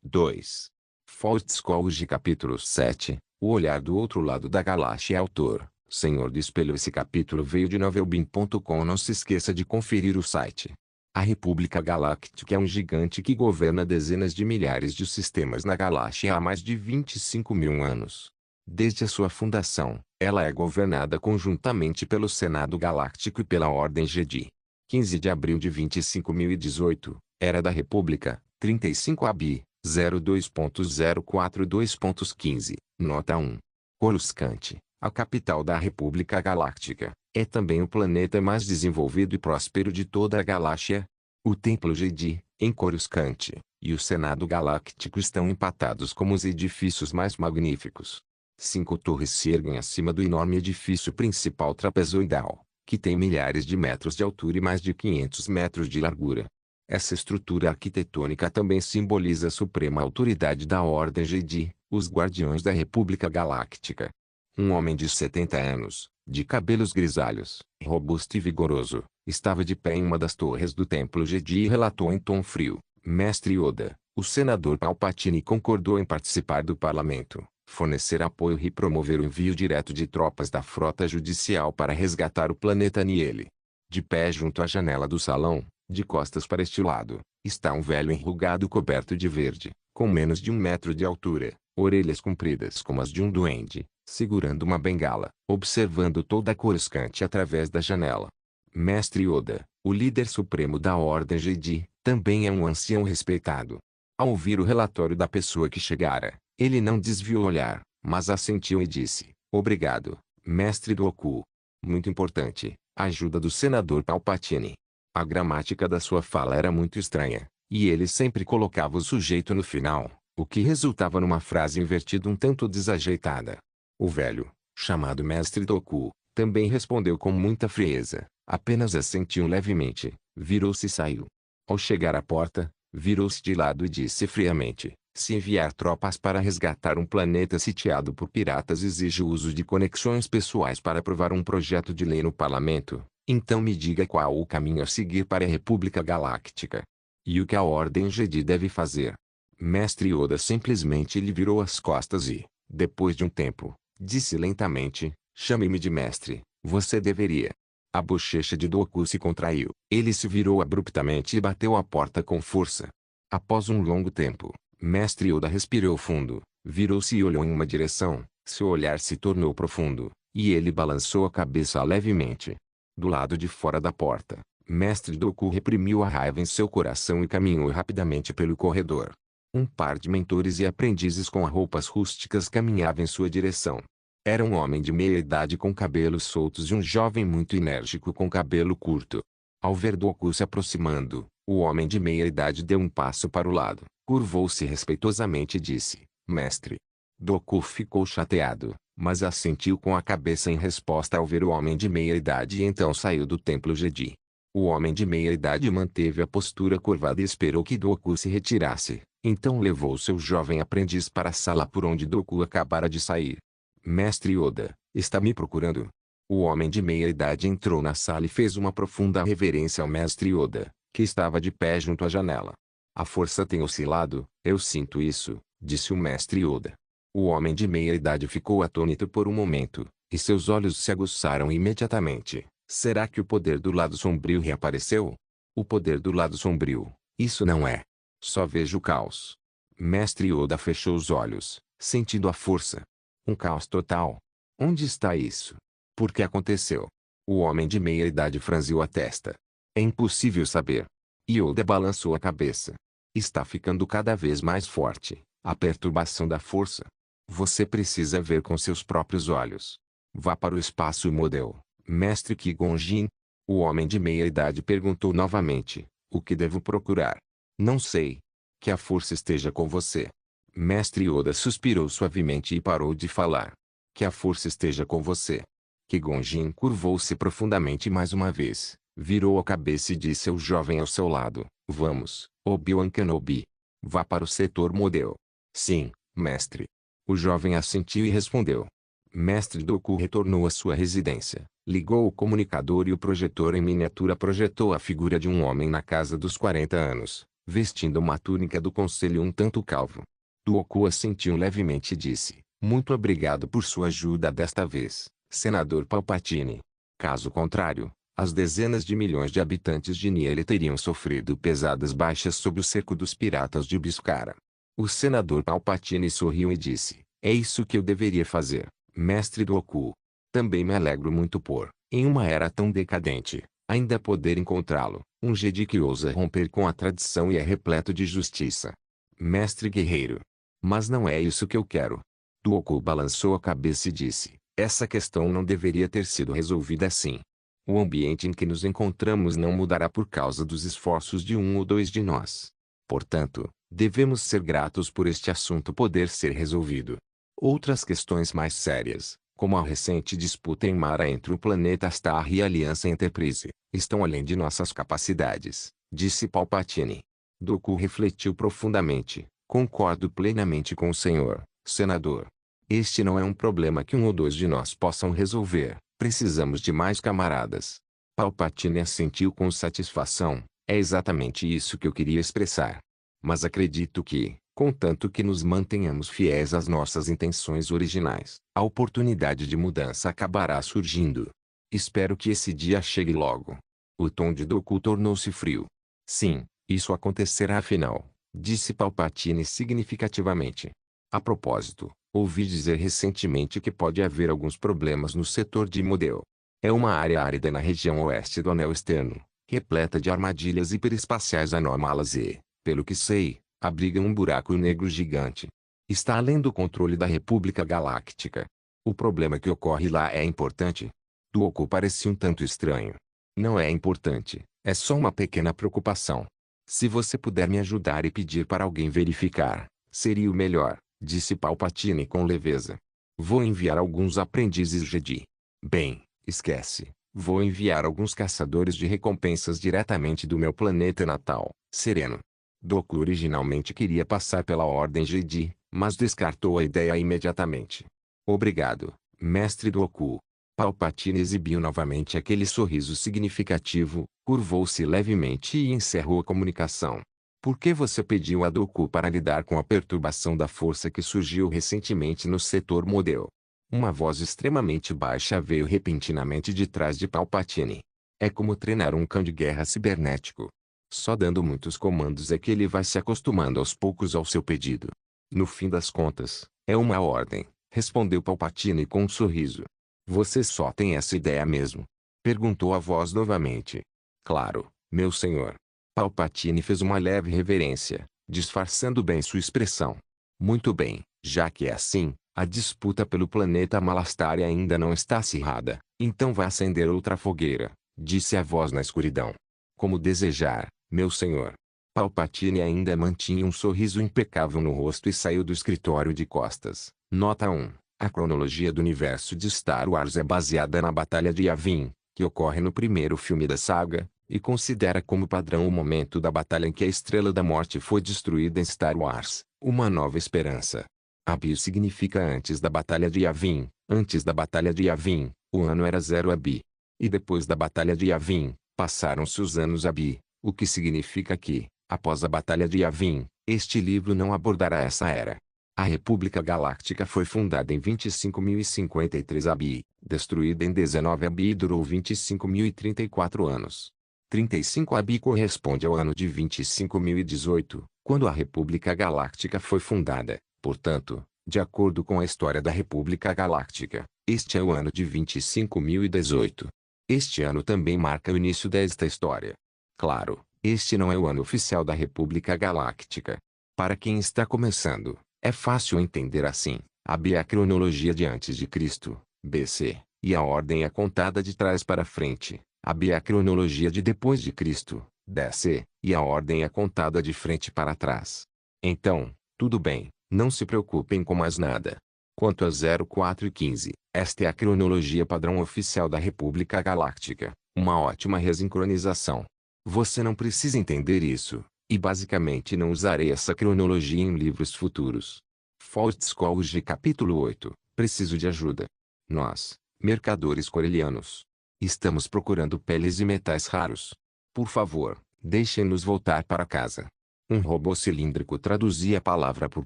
2. Faust's College capítulo 7. O olhar do outro lado da galáxia. Autor: Senhor do Espelho. Esse capítulo veio de novelbean.com. Não se esqueça de conferir o site. A República Galáctica é um gigante que governa dezenas de milhares de sistemas na galáxia há mais de 25 mil anos. Desde a sua fundação, ela é governada conjuntamente pelo Senado Galáctico e pela Ordem Jedi. 15 de abril de 25.018, Era da República, 35 AB, 02.042.15, Nota 1. Coruscant, a capital da República Galáctica, é também o planeta mais desenvolvido e próspero de toda a galáxia. O Templo Jedi, em Coruscant, e o Senado Galáctico estão empatados como os edifícios mais magníficos. 5 torres se erguem acima do enorme edifício principal trapezoidal, que tem milhares de metros de altura e mais de 500 metros de largura. Essa estrutura arquitetônica também simboliza a suprema autoridade da Ordem Jedi, os Guardiões da República Galáctica. Um homem de 70 anos, de cabelos grisalhos, robusto e vigoroso, estava de pé em uma das torres do Templo Jedi e relatou em tom frio: Mestre Yoda, o senador Palpatine concordou em participar do parlamento, fornecer apoio e promover o envio direto de tropas da frota judicial para resgatar o planeta Niele. De pé junto à janela do salão, de costas para este lado, está um velho enrugado coberto de verde, com menos de 1 metro de altura, orelhas compridas como as de um duende, segurando uma bengala, observando toda a Coruscant através da janela. Mestre Yoda, o líder supremo da Ordem Jedi, também é um ancião respeitado. Ao ouvir o relatório da pessoa que chegara, ele não desviou o olhar, mas assentiu e disse: Obrigado, Mestre Dooku. Muito importante, a ajuda do senador Palpatine. A gramática da sua fala era muito estranha, e ele sempre colocava o sujeito no final, o que resultava numa frase invertida um tanto desajeitada. O velho, chamado Mestre Dooku, também respondeu com muita frieza, apenas assentiu levemente, virou-se e saiu. Ao chegar à porta, virou-se de lado e disse friamente: se enviar tropas para resgatar um planeta sitiado por piratas exige o uso de conexões pessoais para aprovar um projeto de lei no parlamento, então me diga qual o caminho a seguir para a República Galáctica. E o que a Ordem Jedi deve fazer? Mestre Yoda simplesmente lhe virou as costas e, depois de um tempo, disse lentamente: chame-me de mestre, você deveria. A bochecha de Dooku se contraiu. Ele se virou abruptamente e bateu a porta com força. Após um longo tempo, Mestre Yoda respirou fundo, virou-se e olhou em uma direção. Seu olhar se tornou profundo, e ele balançou a cabeça levemente. Do lado de fora da porta, Mestre Dooku reprimiu a raiva em seu coração e caminhou rapidamente pelo corredor. Um par de mentores e aprendizes com roupas rústicas caminhava em sua direção. Era um homem de meia idade com cabelos soltos e um jovem muito enérgico com cabelo curto. Ao ver Dooku se aproximando, o homem de meia idade deu um passo para o lado, curvou-se respeitosamente e disse: Mestre. Dooku ficou chateado, mas assentiu com a cabeça em resposta ao ver o homem de meia idade e então saiu do Templo Jedi. O homem de meia idade manteve a postura curvada e esperou que Dooku se retirasse, então levou seu jovem aprendiz para a sala por onde Dooku acabara de sair. Mestre Yoda, está me procurando? O homem de meia idade entrou na sala e fez uma profunda reverência ao Mestre Yoda, que estava de pé junto à janela. A força tem oscilado, eu sinto isso, disse o Mestre Yoda. O homem de meia idade ficou atônito por um momento, e seus olhos se aguçaram imediatamente. Será que o poder do lado sombrio reapareceu? O poder do lado sombrio, isso não é. Só vejo caos. Mestre Yoda fechou os olhos, sentindo a força. Um caos total. Onde está isso? Por que aconteceu? O homem de meia idade franziu a testa. É impossível saber. Yoda balançou a cabeça. Está ficando cada vez mais forte, a perturbação da força. Você precisa ver com seus próprios olhos. Vá para o espaço Model, Mestre Qui-Gon Jinn. O homem de meia idade perguntou novamente: o que devo procurar? Não sei. Que a força esteja com você. Mestre Yoda suspirou suavemente e parou de falar. Que a força esteja com você. Qui-Gon Jinn curvou-se profundamente mais uma vez, virou a cabeça e disse ao jovem ao seu lado: vamos, Obi-Wan Kenobi. Vá para o setor Model. Sim, mestre. O jovem assentiu e respondeu. Mestre Dooku retornou à sua residência, ligou o comunicador e o projetor em miniatura projetou a figura de um homem na casa dos 40 anos, vestindo uma túnica do conselho um tanto calvo. Doku assentiu levemente e disse, muito obrigado por sua ajuda desta vez, Senador Palpatine. Caso contrário, as dezenas de milhões de habitantes de Niele teriam sofrido pesadas baixas sob o cerco dos piratas de Biscara. O senador Palpatine sorriu e disse, é isso que eu deveria fazer, mestre Doku. Também me alegro muito por, em uma era tão decadente, ainda poder encontrá-lo, um Jedi que ousa romper com a tradição e é repleto de justiça. Mestre guerreiro. Mas não é isso que eu quero. Doku balançou a cabeça e disse, essa questão não deveria ter sido resolvida assim. O ambiente em que nos encontramos não mudará por causa dos esforços de um ou dois de nós. Portanto, devemos ser gratos por este assunto poder ser resolvido. Outras questões mais sérias, como a recente disputa em Mara entre o planeta Star e a Aliança Enterprise, estão além de nossas capacidades, disse Palpatine. Doku refletiu profundamente. Concordo plenamente com o senhor, senador. Este não é um problema que um ou dois de nós possam resolver. Precisamos de mais camaradas. Palpatine assentiu com satisfação. É exatamente isso que eu queria expressar. Mas acredito que, contanto que nos mantenhamos fiéis às nossas intenções originais, a oportunidade de mudança acabará surgindo. Espero que esse dia chegue logo. O tom de Doku tornou-se frio. Sim, isso acontecerá afinal, disse Palpatine significativamente. A propósito, ouvi dizer recentemente que pode haver alguns problemas no setor de Model. É uma área árida na região oeste do anel externo, repleta de armadilhas hiperespaciais anômalas e, pelo que sei, abriga um buraco negro gigante. Está além do controle da República Galáctica. O problema que ocorre lá é importante. Doku parecia um tanto estranho. Não é importante, é só uma pequena preocupação. Se você puder me ajudar e pedir para alguém verificar, seria o melhor, disse Palpatine com leveza. Vou enviar alguns aprendizes Jedi. Bem, esquece. Vou enviar alguns caçadores de recompensas diretamente do meu planeta natal, Sereno. Doku originalmente queria passar pela Ordem Jedi, mas descartou a ideia imediatamente. Obrigado, mestre Doku. Palpatine exibiu novamente aquele sorriso significativo, curvou-se levemente e encerrou a comunicação. Por que você pediu a Doku para lidar com a perturbação da força que surgiu recentemente no setor Model? Uma voz extremamente baixa veio repentinamente de trás de Palpatine. É como treinar um cão de guerra cibernético. Só dando muitos comandos é que ele vai se acostumando aos poucos ao seu pedido. No fim das contas, é uma ordem, respondeu Palpatine com um sorriso. Você só tem essa ideia mesmo? Perguntou a voz novamente. Claro, meu senhor. Palpatine fez uma leve reverência, disfarçando bem sua expressão. Muito bem, já que é assim, a disputa pelo planeta Malastare ainda não está acirrada, então vai acender outra fogueira, disse a voz na escuridão. Como desejar, meu senhor. Palpatine ainda mantinha um sorriso impecável no rosto e saiu do escritório de costas. Nota 1. A cronologia do universo de Star Wars é baseada na Batalha de Yavin, que ocorre no primeiro filme da saga, e considera como padrão o momento da batalha em que a Estrela da Morte foi destruída em Star Wars, Uma Nova Esperança. Abi significa antes da Batalha de Yavin. Antes da Batalha de Yavin, o ano era 0 Abi. E depois da Batalha de Yavin, passaram-se os anos Abi, o que significa que, após a Batalha de Yavin, este livro não abordará essa era. A República Galáctica foi fundada em 25.053 Abi, destruída em 19 Abi e durou 25.034 anos. 35 Abi corresponde ao ano de 25.018, quando a República Galáctica foi fundada. Portanto, de acordo com a história da República Galáctica, este é o ano de 25.018. Este ano também marca o início desta história. Claro, este não é o ano oficial da República Galáctica. Para quem está começando, é fácil entender assim. Abi é a cronologia de antes de Cristo, BC, e a ordem é contada de trás para frente. Abi é a cronologia de depois de Cristo, DC, e a ordem é contada de frente para trás. Então, tudo bem, não se preocupem com mais nada. Quanto a 04 e 15, esta é a cronologia padrão oficial da República Galáctica, uma ótima resincronização. Você não precisa entender isso, e basicamente não usarei essa cronologia em livros futuros. Faust Scholes capítulo 8, preciso de ajuda. Nós, mercadores corelianos, estamos procurando peles e metais raros. Por favor, deixem-nos voltar para casa. Um robô cilíndrico traduzia palavra por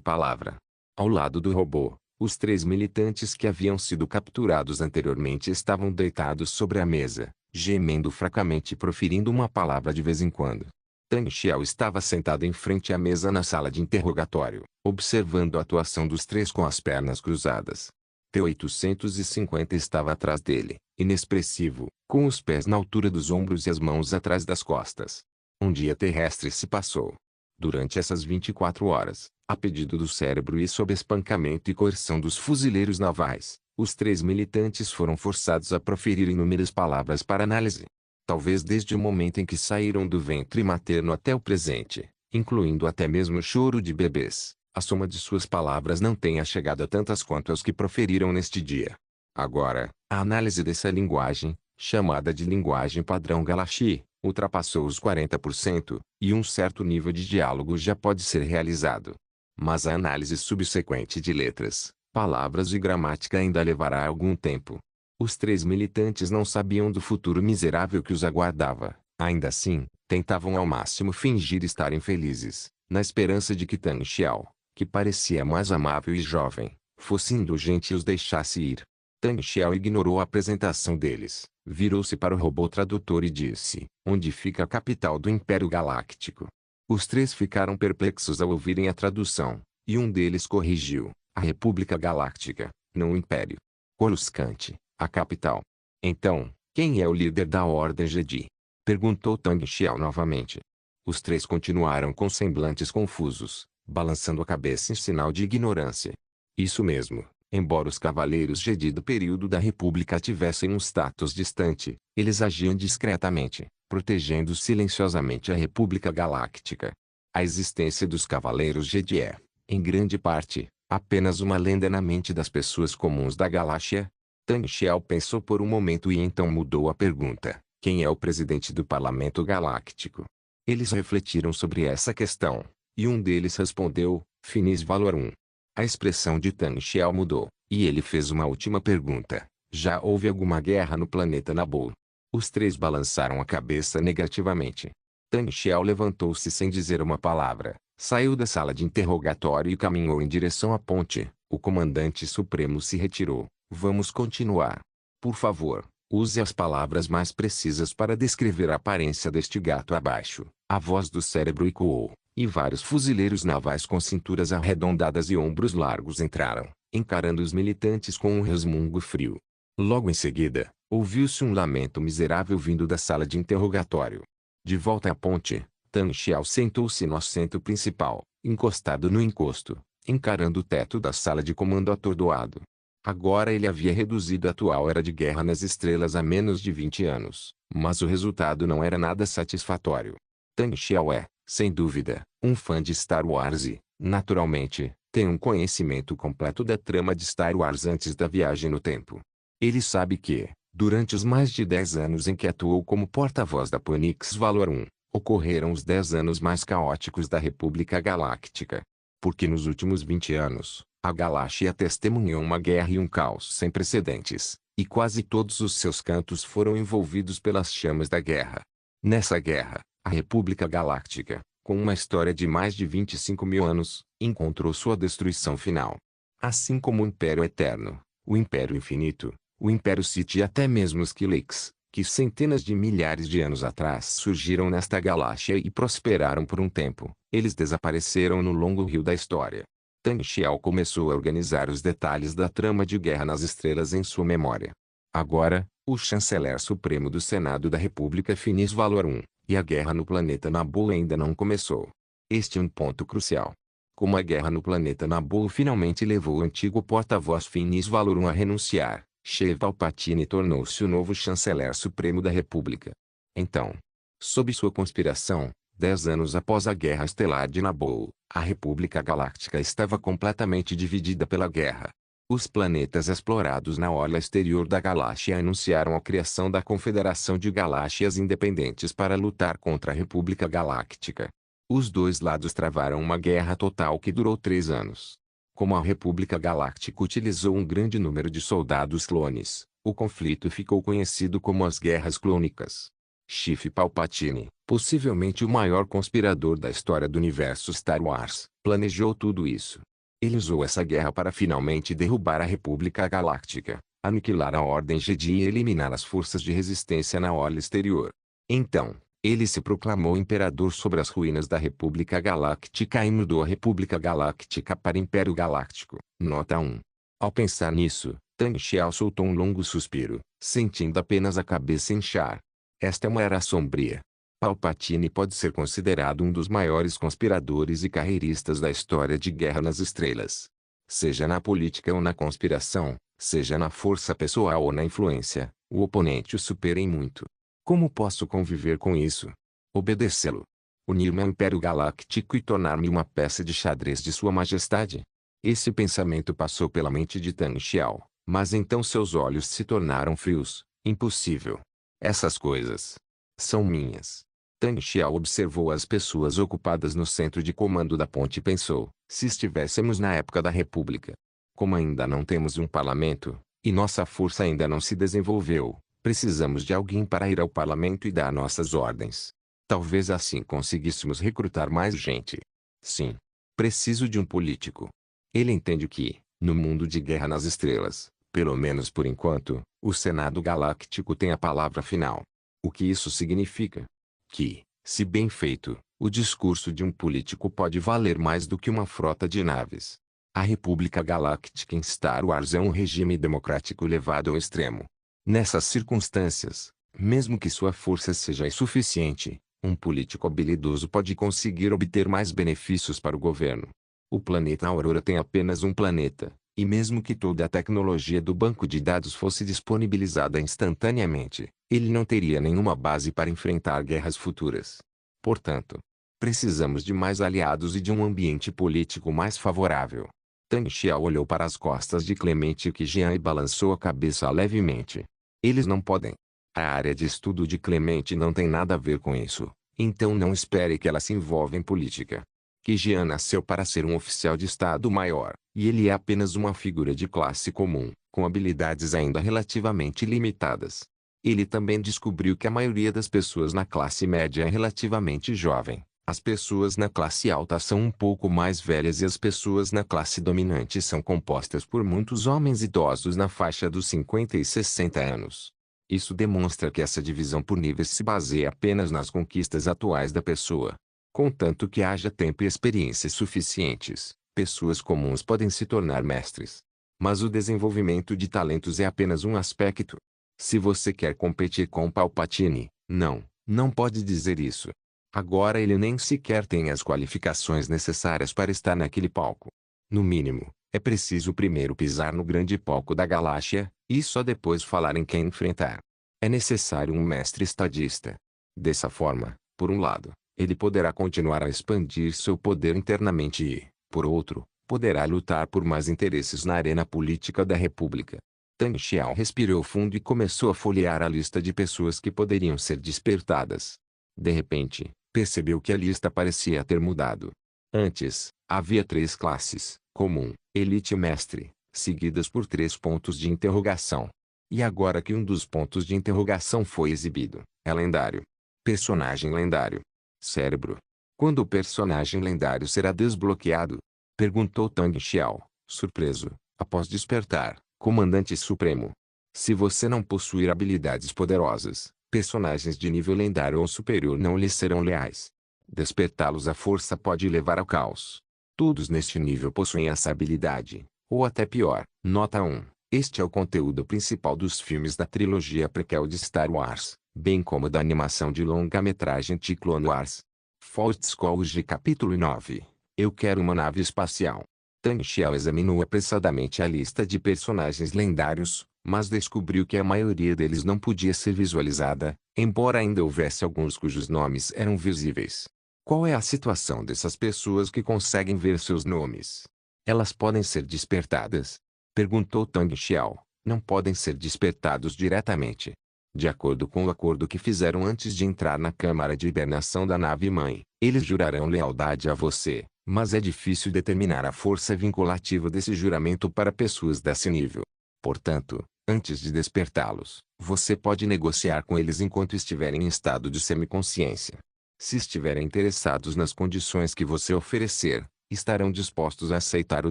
palavra. Ao lado do robô, os 3 militantes que haviam sido capturados anteriormente estavam deitados sobre a mesa, gemendo fracamente e proferindo uma palavra de vez em quando. Tang Xiao estava sentado em frente à mesa na sala de interrogatório, observando a atuação dos três com as pernas cruzadas. T-850 estava atrás dele, inexpressivo, com os pés na altura dos ombros e as mãos atrás das costas. Um dia terrestre se passou. Durante essas 24 horas, a pedido do cérebro e sob espancamento e coerção dos fuzileiros navais, os 3 militantes foram forçados a proferir inúmeras palavras para análise. Talvez desde o momento em que saíram do ventre materno até o presente, incluindo até mesmo o choro de bebês, a soma de suas palavras não tenha chegado a tantas quanto as que proferiram neste dia. Agora, a análise dessa linguagem, chamada de linguagem padrão Galaxy, ultrapassou os 40%, e um certo nível de diálogo já pode ser realizado. Mas a análise subsequente de letras, palavras e gramática ainda levará algum tempo. Os 3 militantes não sabiam do futuro miserável que os aguardava. Ainda assim, tentavam ao máximo fingir estarem felizes, na esperança de que Tang Xiao, que parecia mais amável e jovem, fosse indulgente e os deixasse ir. Tang Xiao ignorou a apresentação deles, virou-se para o robô tradutor e disse: "Onde fica a capital do Império Galáctico?" Os três ficaram perplexos ao ouvirem a tradução, e um deles corrigiu: "A República Galáctica, não o Império. Coruscant, a capital." "Então, quem é o líder da Ordem Jedi?" perguntou Tang Xiao novamente. Os três continuaram com semblantes confusos, balançando a cabeça em sinal de ignorância. Isso mesmo. Embora os Cavaleiros Jedi do período da República tivessem um status distante, eles agiam discretamente, protegendo silenciosamente a República Galáctica. A existência dos Cavaleiros Jedi é, em grande parte, apenas uma lenda na mente das pessoas comuns da galáxia. Tang Xiao pensou por um momento e então mudou a pergunta: "Quem é o presidente do Parlamento Galáctico?" Eles refletiram sobre essa questão, e um deles respondeu: "Finis Valorum." A expressão de Tang Xiao mudou, e ele fez uma última pergunta: "Já houve alguma guerra no planeta Naboo?" Os três balançaram a cabeça negativamente. Tang Xiao levantou-se sem dizer uma palavra, saiu da sala de interrogatório e caminhou em direção à ponte. O comandante supremo se retirou. "Vamos continuar. Por favor, use as palavras mais precisas para descrever a aparência deste gato abaixo." A voz do cérebro ecoou, e vários fuzileiros navais com cinturas arredondadas e ombros largos entraram, encarando os militantes com um resmungo frio. Logo em seguida, ouviu-se um lamento miserável vindo da sala de interrogatório. De volta à ponte, Tang Xiao sentou-se no assento principal, encostado no encosto, encarando o teto da sala de comando atordoado. Agora ele havia reduzido a atual era de guerra nas estrelas a menos de 20 anos, mas o resultado não era nada satisfatório. Tang Xiao é, sem dúvida, um fã de Star Wars e, naturalmente, tem um conhecimento completo da trama de Star Wars antes da viagem no tempo. Ele sabe que, durante os mais de 10 anos em que atuou como porta-voz da Phoenix Valorum, ocorreram os 10 anos mais caóticos da República Galáctica. Porque nos últimos 20 anos, a galáxia testemunhou uma guerra e um caos sem precedentes, e quase todos os seus cantos foram envolvidos pelas chamas da guerra. Nessa guerra, a República Galáctica, com uma história de mais de 25 mil anos, encontrou sua destruição final. Assim como o Império Eterno, o Império Infinito, o Império Sith e até mesmo os Kilix, que centenas de milhares de anos atrás surgiram nesta galáxia e prosperaram por um tempo, eles desapareceram no longo rio da história. Tang Xiao começou a organizar os detalhes da trama de guerra nas estrelas em sua memória. Agora, o chanceler supremo do Senado da República Finis Valorum, e a guerra no planeta Naboo ainda não começou. Este é um ponto crucial. Como a guerra no planeta Naboo finalmente levou o antigo porta-voz Finis Valorum a renunciar, Sheev Palpatine tornou-se o novo chanceler supremo da República. Então, sob sua conspiração, 10 anos após a Guerra Estelar de Naboo, a República Galáctica estava completamente dividida pela guerra. Os planetas explorados na orla exterior da galáxia anunciaram a criação da Confederação de Galáxias Independentes para lutar contra a República Galáctica. Os dois lados travaram uma guerra total que durou 3 anos. Como a República Galáctica utilizou um grande número de soldados clones, o conflito ficou conhecido como as Guerras Clônicas. Chief Palpatine, possivelmente o maior conspirador da história do universo Star Wars, planejou tudo isso. Ele usou essa guerra para finalmente derrubar a República Galáctica, aniquilar a Ordem Jedi e eliminar as forças de resistência na orla exterior. Então, ele se proclamou imperador sobre as ruínas da República Galáctica e mudou a República Galáctica para Império Galáctico. Nota 1. Ao pensar nisso, Tang Xiao soltou um longo suspiro, sentindo apenas a cabeça inchar. Esta é uma era sombria. Palpatine pode ser considerado um dos maiores conspiradores e carreiristas da história de Guerra nas Estrelas. Seja na política ou na conspiração, seja na força pessoal ou na influência, o oponente o supera em muito. Como posso conviver com isso? Obedecê-lo. Unir-me ao Império Galáctico e tornar-me uma peça de xadrez de Sua Majestade? Esse pensamento passou pela mente de Tang Xiao, mas então seus olhos se tornaram frios. Impossível. Essas coisas são minhas. Tang Xiao observou as pessoas ocupadas no centro de comando da ponte e pensou, se estivéssemos na época da República. Como ainda não temos um parlamento, e nossa força ainda não se desenvolveu, precisamos de alguém para ir ao parlamento e dar nossas ordens. Talvez assim conseguíssemos recrutar mais gente. Sim. Preciso de um político. Ele entende que, no mundo de Guerra nas Estrelas, pelo menos por enquanto, o Senado Galáctico tem a palavra final. O que isso significa? Que, se bem feito, o discurso de um político pode valer mais do que uma frota de naves. A República Galáctica em Star Wars é um regime democrático levado ao extremo. Nessas circunstâncias, mesmo que sua força seja insuficiente, um político habilidoso pode conseguir obter mais benefícios para o governo. O planeta Aurora tem apenas um planeta, e mesmo que toda a tecnologia do banco de dados fosse disponibilizada instantaneamente, ele não teria nenhuma base para enfrentar guerras futuras. Portanto, precisamos de mais aliados e de um ambiente político mais favorável. Tang Xiao olhou para as costas de Clemente Qijian e balançou a cabeça levemente. Eles não podem. A área de estudo de Clemente não tem nada a ver com isso, então não espere que ela se envolva em política. Qijian nasceu para ser um oficial de Estado maior, e ele é apenas uma figura de classe comum, com habilidades ainda relativamente limitadas. Ele também descobriu que a maioria das pessoas na classe média é relativamente jovem. As pessoas na classe alta são um pouco mais velhas e as pessoas na classe dominante são compostas por muitos homens idosos na faixa dos 50 e 60 anos. Isso demonstra que essa divisão por níveis se baseia apenas nas conquistas atuais da pessoa. Contanto que haja tempo e experiência suficientes, pessoas comuns podem se tornar mestres. Mas o desenvolvimento de talentos é apenas um aspecto. Se você quer competir com Palpatine, não pode dizer isso. Agora ele nem sequer tem as qualificações necessárias para estar naquele palco. No mínimo, é preciso primeiro pisar no grande palco da galáxia, e só depois falar em quem enfrentar. É necessário um mestre estadista. Dessa forma, por um lado, ele poderá continuar a expandir seu poder internamente e, por outro, poderá lutar por mais interesses na arena política da República. Tang Xiao respirou fundo e começou a folhear a lista de pessoas que poderiam ser despertadas. De repente, percebeu que a lista parecia ter mudado. Antes, havia 3 classes, comum, elite e mestre, seguidas por 3 pontos de interrogação. E agora que um dos pontos de interrogação foi exibido, é lendário. Personagem lendário. Cérebro. Quando o personagem lendário será desbloqueado? Perguntou Tang Xiao, surpreso, após despertar, Comandante Supremo. Se você não possuir habilidades poderosas, personagens de nível lendário ou superior não lhe serão leais. Despertá-los à força pode levar ao caos. Todos neste nível possuem essa habilidade, ou até pior. Nota 1. Este é o conteúdo principal dos filmes da trilogia prequel de Star Wars, bem como da animação de longa-metragem de Clone Wars. Force Code Capítulo 9. Eu quero uma nave espacial. Tang Xiao examinou apressadamente a lista de personagens lendários, mas descobriu que a maioria deles não podia ser visualizada, embora ainda houvesse alguns cujos nomes eram visíveis. Qual é a situação dessas pessoas que conseguem ver seus nomes? Elas podem ser despertadas? Perguntou Tang Xiao. Não podem ser despertados diretamente. De acordo com o acordo que fizeram antes de entrar na câmara de hibernação da nave-mãe, eles jurarão lealdade a você, mas é difícil determinar a força vinculativa desse juramento para pessoas desse nível. Portanto, Antes de despertá-los, você pode negociar com eles enquanto estiverem em estado de semiconsciência. Se estiverem interessados nas condições que você oferecer, estarão dispostos a aceitar o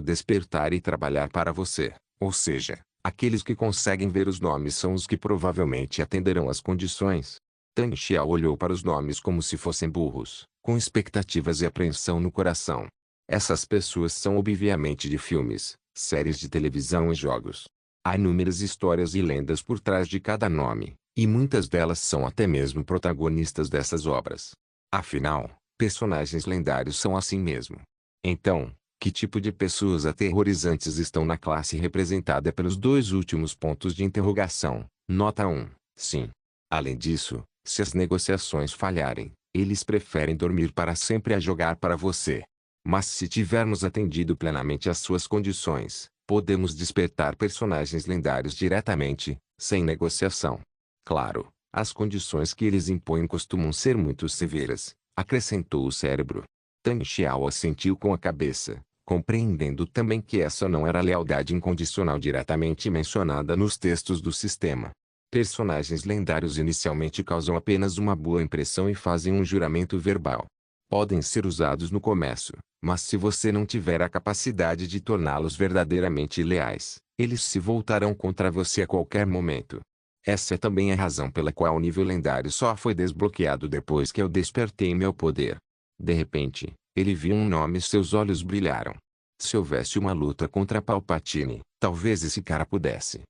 despertar e trabalhar para você. Ou seja, aqueles que conseguem ver os nomes são os que provavelmente atenderão às condições. Tang Xiao olhou para os nomes como se fossem burros, com expectativas e apreensão no coração. Essas pessoas são obviamente de filmes, séries de televisão e jogos. Há inúmeras histórias e lendas por trás de cada nome, e muitas delas são até mesmo protagonistas dessas obras. Afinal, personagens lendários são assim mesmo. Então, que tipo de pessoas aterrorizantes estão na classe representada pelos dois últimos pontos de interrogação? Nota 1. Sim. Além disso, se as negociações falharem, eles preferem dormir para sempre a jogar para você. Mas se tivermos atendido plenamente às suas condições, podemos despertar personagens lendários diretamente, sem negociação. Claro, as condições que eles impõem costumam ser muito severas, acrescentou o cérebro. Tang Xiao assentiu com a cabeça, compreendendo também que essa não era a lealdade incondicional diretamente mencionada nos textos do sistema. Personagens lendários inicialmente causam apenas uma boa impressão e fazem um juramento verbal. Podem ser usados no comércio, mas se você não tiver a capacidade de torná-los verdadeiramente leais, eles se voltarão contra você a qualquer momento. Essa é também a razão pela qual o nível lendário só foi desbloqueado depois que eu despertei meu poder. De repente, ele viu um nome e seus olhos brilharam. Se houvesse uma luta contra Palpatine, talvez esse cara pudesse.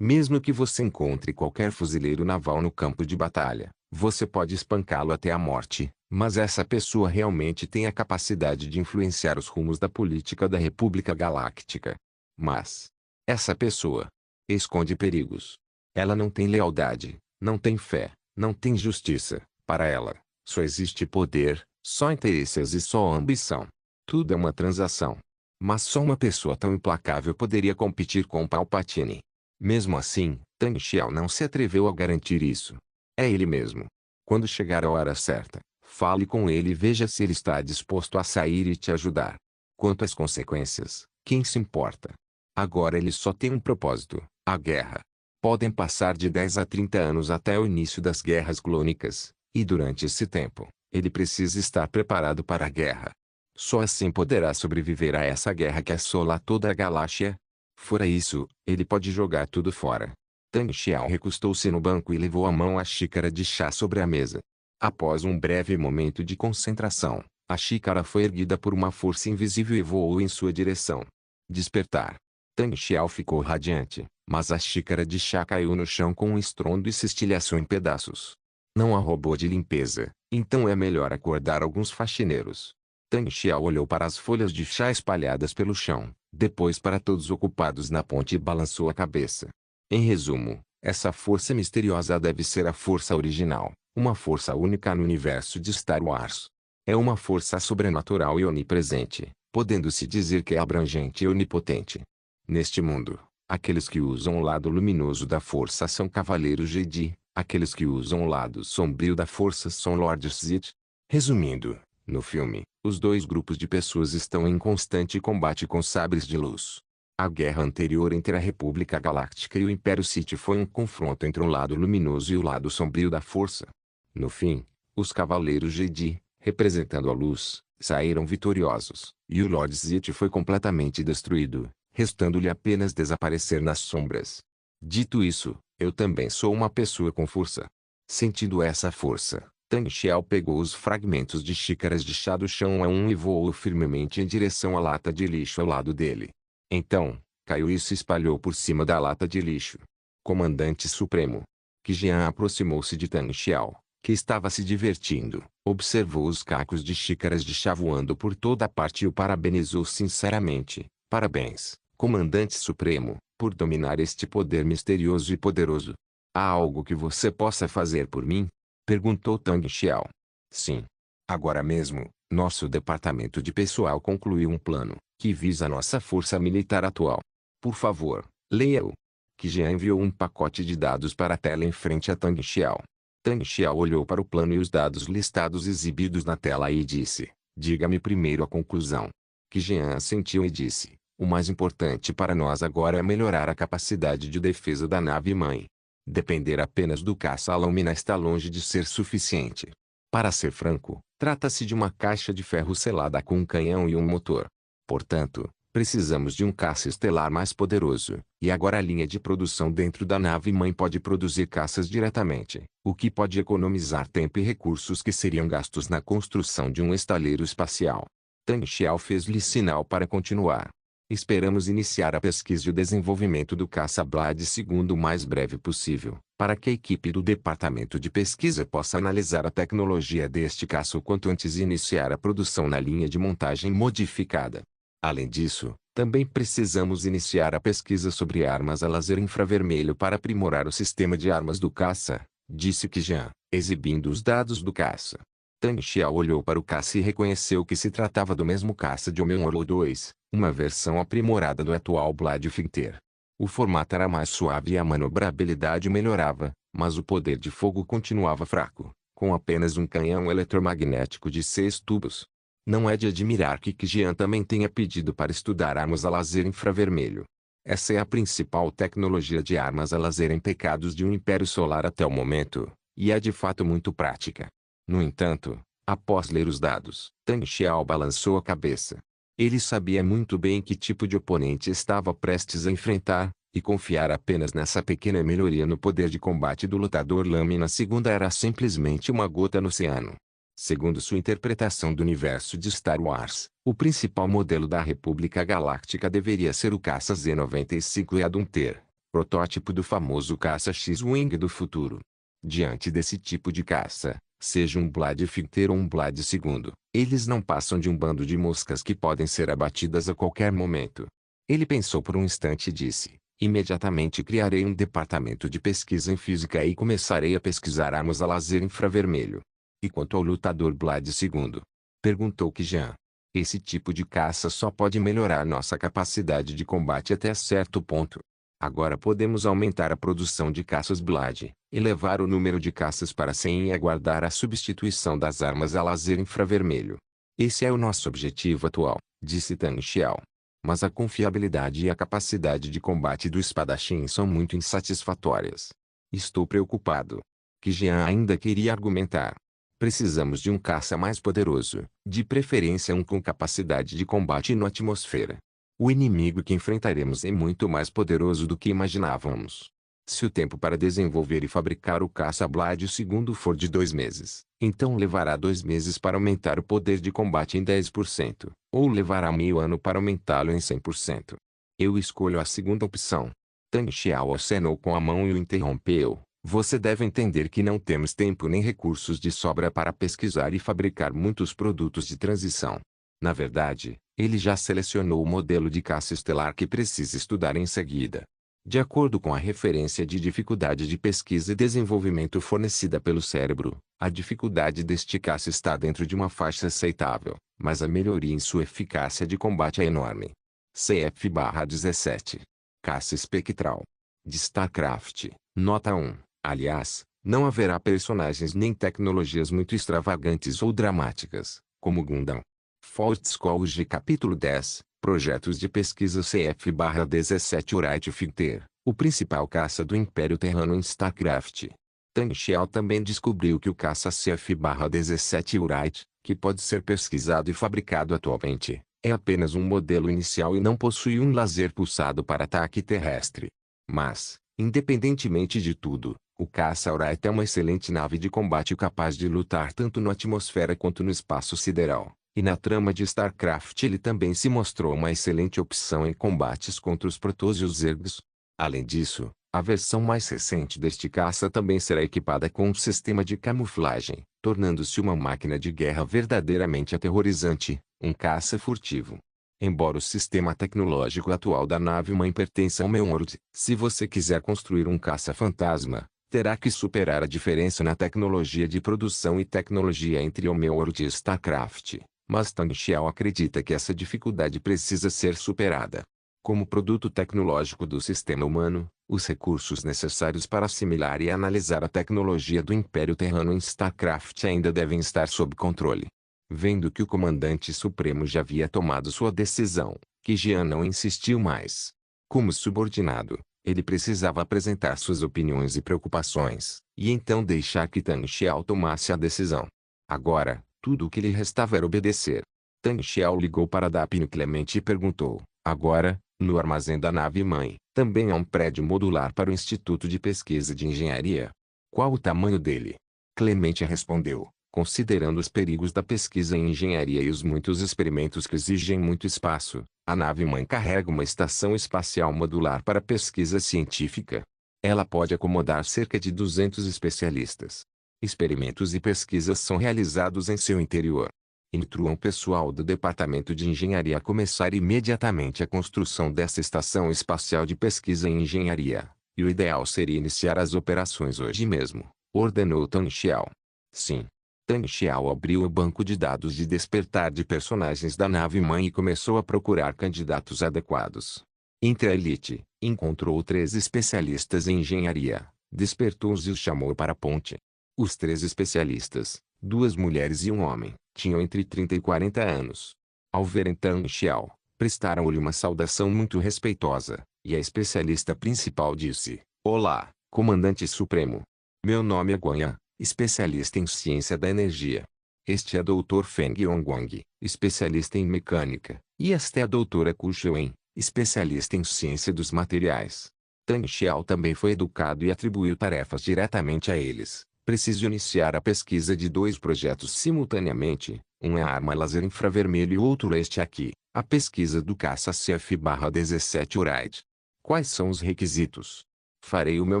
Mesmo que você encontre qualquer fuzileiro naval no campo de batalha, você pode espancá-lo até a morte, mas essa pessoa realmente tem a capacidade de influenciar os rumos da política da República Galáctica. Mas essa pessoa esconde perigos. Ela não tem lealdade, não tem fé, não tem justiça. Para ela, só existe poder, só interesses e só ambição. Tudo é uma transação. Mas só uma pessoa tão implacável poderia competir com Palpatine. Mesmo assim, Tang Xiao não se atreveu a garantir isso. É ele mesmo. Quando chegar a hora certa, fale com ele e veja se ele está disposto a sair e te ajudar. Quanto às consequências, quem se importa? Agora ele só tem um propósito: a guerra. Podem passar de 10 a 30 anos até o início das guerras clônicas, e durante esse tempo, ele precisa estar preparado para a guerra. Só assim poderá sobreviver a essa guerra que assola toda a galáxia. Fora isso, ele pode jogar tudo fora. Tang Xiao recostou-se no banco e levou a mão à xícara de chá sobre a mesa. Após um breve momento de concentração, a xícara foi erguida por uma força invisível e voou em sua direção. Despertar. Tang Xiao ficou radiante, mas a xícara de chá caiu no chão com um estrondo e se estilhaçou em pedaços. Não há robô de limpeza, então é melhor acordar alguns faxineiros. Tang Xiao olhou para as folhas de chá espalhadas pelo chão, depois para todos ocupados na ponte e balançou a cabeça. Em resumo, essa força misteriosa deve ser a força original, uma força única no universo de Star Wars. É uma força sobrenatural e onipresente, podendo-se dizer que é abrangente e onipotente. Neste mundo, aqueles que usam o lado luminoso da força são cavaleiros Jedi, aqueles que usam o lado sombrio da força são Lords Sith. Resumindo, no filme, os dois grupos de pessoas estão em constante combate com sabres de luz. A guerra anterior entre a República Galáctica e o Império Sith foi um confronto entre o lado luminoso e o lado sombrio da força. No fim, os Cavaleiros Jedi, representando a luz, saíram vitoriosos, e o Lord Sith foi completamente destruído, restando-lhe apenas desaparecer nas sombras. Dito isso, eu também sou uma pessoa com força. Sentindo essa força, Tang Xiao pegou os fragmentos de xícaras de chá do chão a um e voou firmemente em direção à lata de lixo ao lado dele. Então, caiu e se espalhou por cima da lata de lixo. Comandante Supremo. Qi Jian aproximou-se de Tang Xiao, que estava se divertindo, observou os cacos de xícaras de chá voando por toda a parte e o parabenizou sinceramente. Parabéns, Comandante Supremo, por dominar este poder misterioso e poderoso. Há algo que você possa fazer por mim? Perguntou Tang Xiao. Sim. Agora mesmo, nosso departamento de pessoal concluiu um plano, que visa nossa força militar atual. Por favor, leia-o. Qi Jian enviou um pacote de dados para a tela em frente a Tang Xiao. Tang Xiao olhou para o plano e os dados listados exibidos na tela e disse: diga-me primeiro a conclusão. Qi Jian assentiu e disse: O mais importante para nós agora é melhorar a capacidade de defesa da nave-mãe. Depender apenas do caça-lâmina está longe de ser suficiente. Para ser franco, trata-se de uma caixa de ferro selada com um canhão e um motor. Portanto, precisamos de um caça estelar mais poderoso, e agora a linha de produção dentro da nave-mãe pode produzir caças diretamente, o que pode economizar tempo e recursos que seriam gastos na construção de um estaleiro espacial. Tang Xiao fez-lhe sinal para continuar. Esperamos iniciar a pesquisa e o desenvolvimento do caça Blade segundo o mais breve possível, para que a equipe do departamento de pesquisa possa analisar a tecnologia deste caça o quanto antes e iniciar a produção na linha de montagem modificada. Além disso, também precisamos iniciar a pesquisa sobre armas a laser infravermelho para aprimorar o sistema de armas do caça, disse Qijian, exibindo os dados do caça. Tang Xiao olhou para o caça e reconheceu que se tratava do mesmo caça de Homeworld 2, uma versão aprimorada do atual Blade Fighter. O formato era mais suave e a manobrabilidade melhorava, mas o poder de fogo continuava fraco, com apenas um canhão eletromagnético de 6 tubos. Não é de admirar que Qijian também tenha pedido para estudar armas a laser infravermelho. Essa é a principal tecnologia de armas a laser em pecados de um império solar até o momento, e é de fato muito prática. No entanto, após ler os dados, Tang Xiao balançou a cabeça. Ele sabia muito bem que tipo de oponente estava prestes a enfrentar, e confiar apenas nessa pequena melhoria no poder de combate do lutador Lâmina Segunda era simplesmente uma gota no oceano. Segundo sua interpretação do universo de Star Wars, o principal modelo da República Galáctica deveria ser o caça Z-95 Eadunter, protótipo do famoso caça X-Wing do futuro. Diante desse tipo de caça, seja um Blade Fighter ou um Blade II, eles não passam de um bando de moscas que podem ser abatidas a qualquer momento. Ele pensou por um instante e disse: imediatamente criarei um departamento de pesquisa em física e começarei a pesquisar armas a laser infravermelho. E quanto ao lutador Blade II? Perguntou Qijian. Esse tipo de caça só pode melhorar nossa capacidade de combate até certo ponto. Agora podemos aumentar a produção de caças Blade, elevar o número de caças para 100 e aguardar a substituição das armas a laser infravermelho. Esse é o nosso objetivo atual, disse Tang Xiao. Mas a confiabilidade e a capacidade de combate do espadachim são muito insatisfatórias. Estou preocupado. Qijian ainda queria argumentar. Precisamos de um caça mais poderoso, de preferência um com capacidade de combate na atmosfera. O inimigo que enfrentaremos é muito mais poderoso do que imaginávamos. Se o tempo para desenvolver e fabricar o caça Blade II for de 2 meses, então levará 2 meses para aumentar o poder de combate em 10%, ou levará meio ano para aumentá-lo em 100%. Eu escolho a segunda opção. Tang Xiao acenou com a mão e o interrompeu. Você deve entender que não temos tempo nem recursos de sobra para pesquisar e fabricar muitos produtos de transição. Na verdade, ele já selecionou o modelo de caça estelar que precisa estudar em seguida. De acordo com a referência de dificuldade de pesquisa e desenvolvimento fornecida pelo cérebro, a dificuldade deste caça está dentro de uma faixa aceitável, mas a melhoria em sua eficácia de combate é enorme. CF/17. Caça espectral. De StarCraft, nota 1. Aliás, não haverá personagens nem tecnologias muito extravagantes ou dramáticas, como Gundam. Fortescue capítulo 10, Projetos de pesquisa CF/17 Wright Fighter, o principal caça do Império Terrano em StarCraft. Tang Xiao também descobriu que o caça CF/17 Wright, que pode ser pesquisado e fabricado atualmente, é apenas um modelo inicial e não possui um laser pulsado para ataque terrestre. Mas, independentemente de tudo, o caça Wright é uma excelente nave de combate capaz de lutar tanto na atmosfera quanto no espaço sideral. E na trama de StarCraft ele também se mostrou uma excelente opção em combates contra os Protoss e os Zergs. Além disso, a versão mais recente deste caça também será equipada com um sistema de camuflagem, tornando-se uma máquina de guerra verdadeiramente aterrorizante, um caça furtivo. Embora o sistema tecnológico atual da nave-mãe pertença ao Homeworld, se você quiser construir um caça-fantasma, terá que superar a diferença na tecnologia de produção e tecnologia entre Homeworld e StarCraft. Mas Tang Xiao acredita que essa dificuldade precisa ser superada. Como produto tecnológico do sistema humano, os recursos necessários para assimilar e analisar a tecnologia do Império Terrano em StarCraft ainda devem estar sob controle. Vendo que o Comandante Supremo já havia tomado sua decisão, que Jean não insistiu mais. Como subordinado, ele precisava apresentar suas opiniões e preocupações, e então deixar que Tang Xiao tomasse a decisão. Agora, tudo o que lhe restava era obedecer. Tang Xiao ligou para Dapino Clemente e perguntou: agora, no armazém da nave-mãe, também há um prédio modular para o Instituto de Pesquisa de Engenharia? Qual o tamanho dele? Clemente respondeu: considerando os perigos da pesquisa em engenharia e os muitos experimentos que exigem muito espaço, a nave-mãe carrega uma estação espacial modular para pesquisa científica. Ela pode acomodar cerca de 200 especialistas. Experimentos e pesquisas são realizados em seu interior. Instruam o pessoal do Departamento de Engenharia a começar imediatamente a construção dessa estação espacial de pesquisa em engenharia, e o ideal seria iniciar as operações hoje mesmo, ordenou Tang Xiao. Sim. Tang Xiao abriu o banco de dados de despertar de personagens da nave-mãe e começou a procurar candidatos adequados. Entre a elite, encontrou 3 especialistas em engenharia, despertou-os e os chamou para a ponte. Os 3 especialistas, 2 mulheres e um homem, tinham entre 30 e 40 anos. Ao verem Tang Xiao, prestaram-lhe uma saudação muito respeitosa, e a especialista principal disse: olá, comandante supremo. Meu nome é Guanyan, especialista em ciência da energia. Este é Dr. Feng Yongguang, especialista em mecânica, e esta é a doutora Ku Xiuwen, especialista em ciência dos materiais. Tang Xiao também foi educado e atribuiu tarefas diretamente a eles. Preciso iniciar a pesquisa de 2 projetos simultaneamente, um é a arma laser infravermelho e o outro este aqui, a pesquisa do caça CF-17 Uraid. Quais são os requisitos? Farei o meu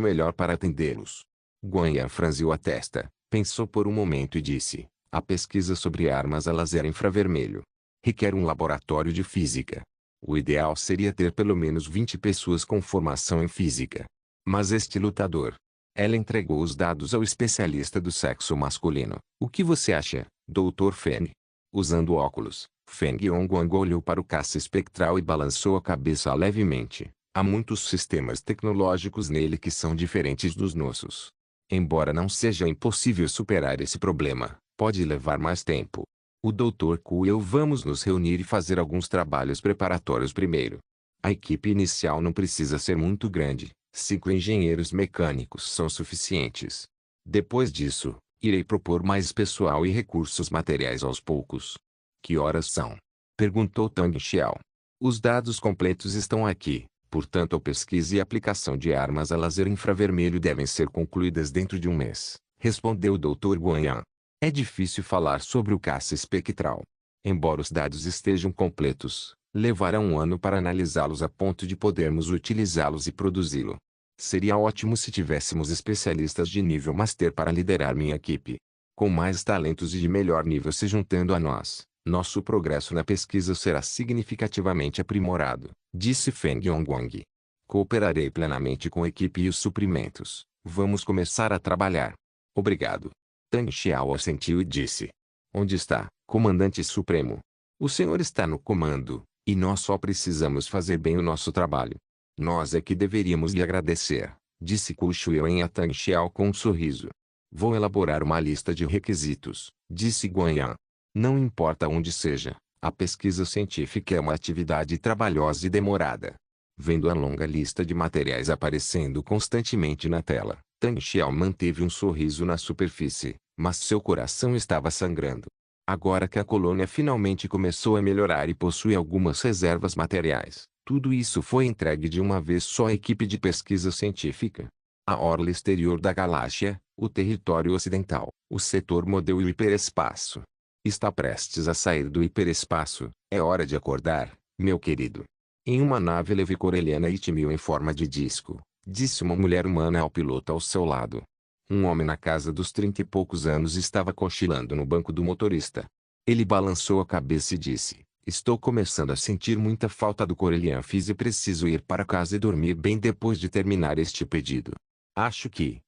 melhor para atendê-los. Guanyan franziu a testa, pensou por um momento e disse: a pesquisa sobre armas a laser infravermelho requer um laboratório de física. O ideal seria ter pelo menos 20 pessoas com formação em física. Mas este lutador... Ela entregou os dados ao especialista do sexo masculino. O que você acha, Dr. Feng? Usando óculos, Feng Yongguang olhou para o caça espectral e balançou a cabeça levemente. Há muitos sistemas tecnológicos nele que são diferentes dos nossos. Embora não seja impossível superar esse problema, pode levar mais tempo. O Dr. Ku e eu vamos nos reunir e fazer alguns trabalhos preparatórios primeiro. A equipe inicial não precisa ser muito grande. 5 engenheiros mecânicos são suficientes. Depois disso, irei propor mais pessoal e recursos materiais aos poucos. Que horas são? Perguntou Tang Xiao. Os dados completos estão aqui, portanto a pesquisa e aplicação de armas a laser infravermelho devem ser concluídas dentro de um mês, respondeu o Dr. Guanyan. É difícil falar sobre o caça espectral. Embora os dados estejam completos, levará um ano para analisá-los a ponto de podermos utilizá-los e produzi-lo. Seria ótimo se tivéssemos especialistas de nível Master para liderar minha equipe. Com mais talentos e de melhor nível se juntando a nós, nosso progresso na pesquisa será significativamente aprimorado, disse Feng Yongguang. Cooperarei plenamente com a equipe e os suprimentos. Vamos começar a trabalhar. Obrigado. Tang Xiao assentiu e disse: onde está, comandante supremo? O senhor está no comando, e nós só precisamos fazer bem o nosso trabalho. Nós é que deveríamos lhe agradecer, disse Ku Xiuwen a Tang Xiao com um sorriso. Vou elaborar uma lista de requisitos, disse Guanyan. Não importa onde seja, a pesquisa científica é uma atividade trabalhosa e demorada. Vendo a longa lista de materiais aparecendo constantemente na tela, Tang Xiao manteve um sorriso na superfície, mas seu coração estava sangrando. Agora que a colônia finalmente começou a melhorar e possui algumas reservas materiais, tudo isso foi entregue de uma vez só à equipe de pesquisa científica. A orla exterior da galáxia, o território ocidental, o setor modelo e o hiperespaço. Está prestes a sair do hiperespaço, é hora de acordar, meu querido. Em uma nave leve coreliana Itmil em forma de disco, disse uma mulher humana ao piloto ao seu lado. Um homem na casa dos 30 e poucos anos estava cochilando no banco do motorista. Ele balançou a cabeça e disse: estou começando a sentir muita falta do Corellian Fizz e preciso ir para casa e dormir bem depois de terminar este pedido. Acho que,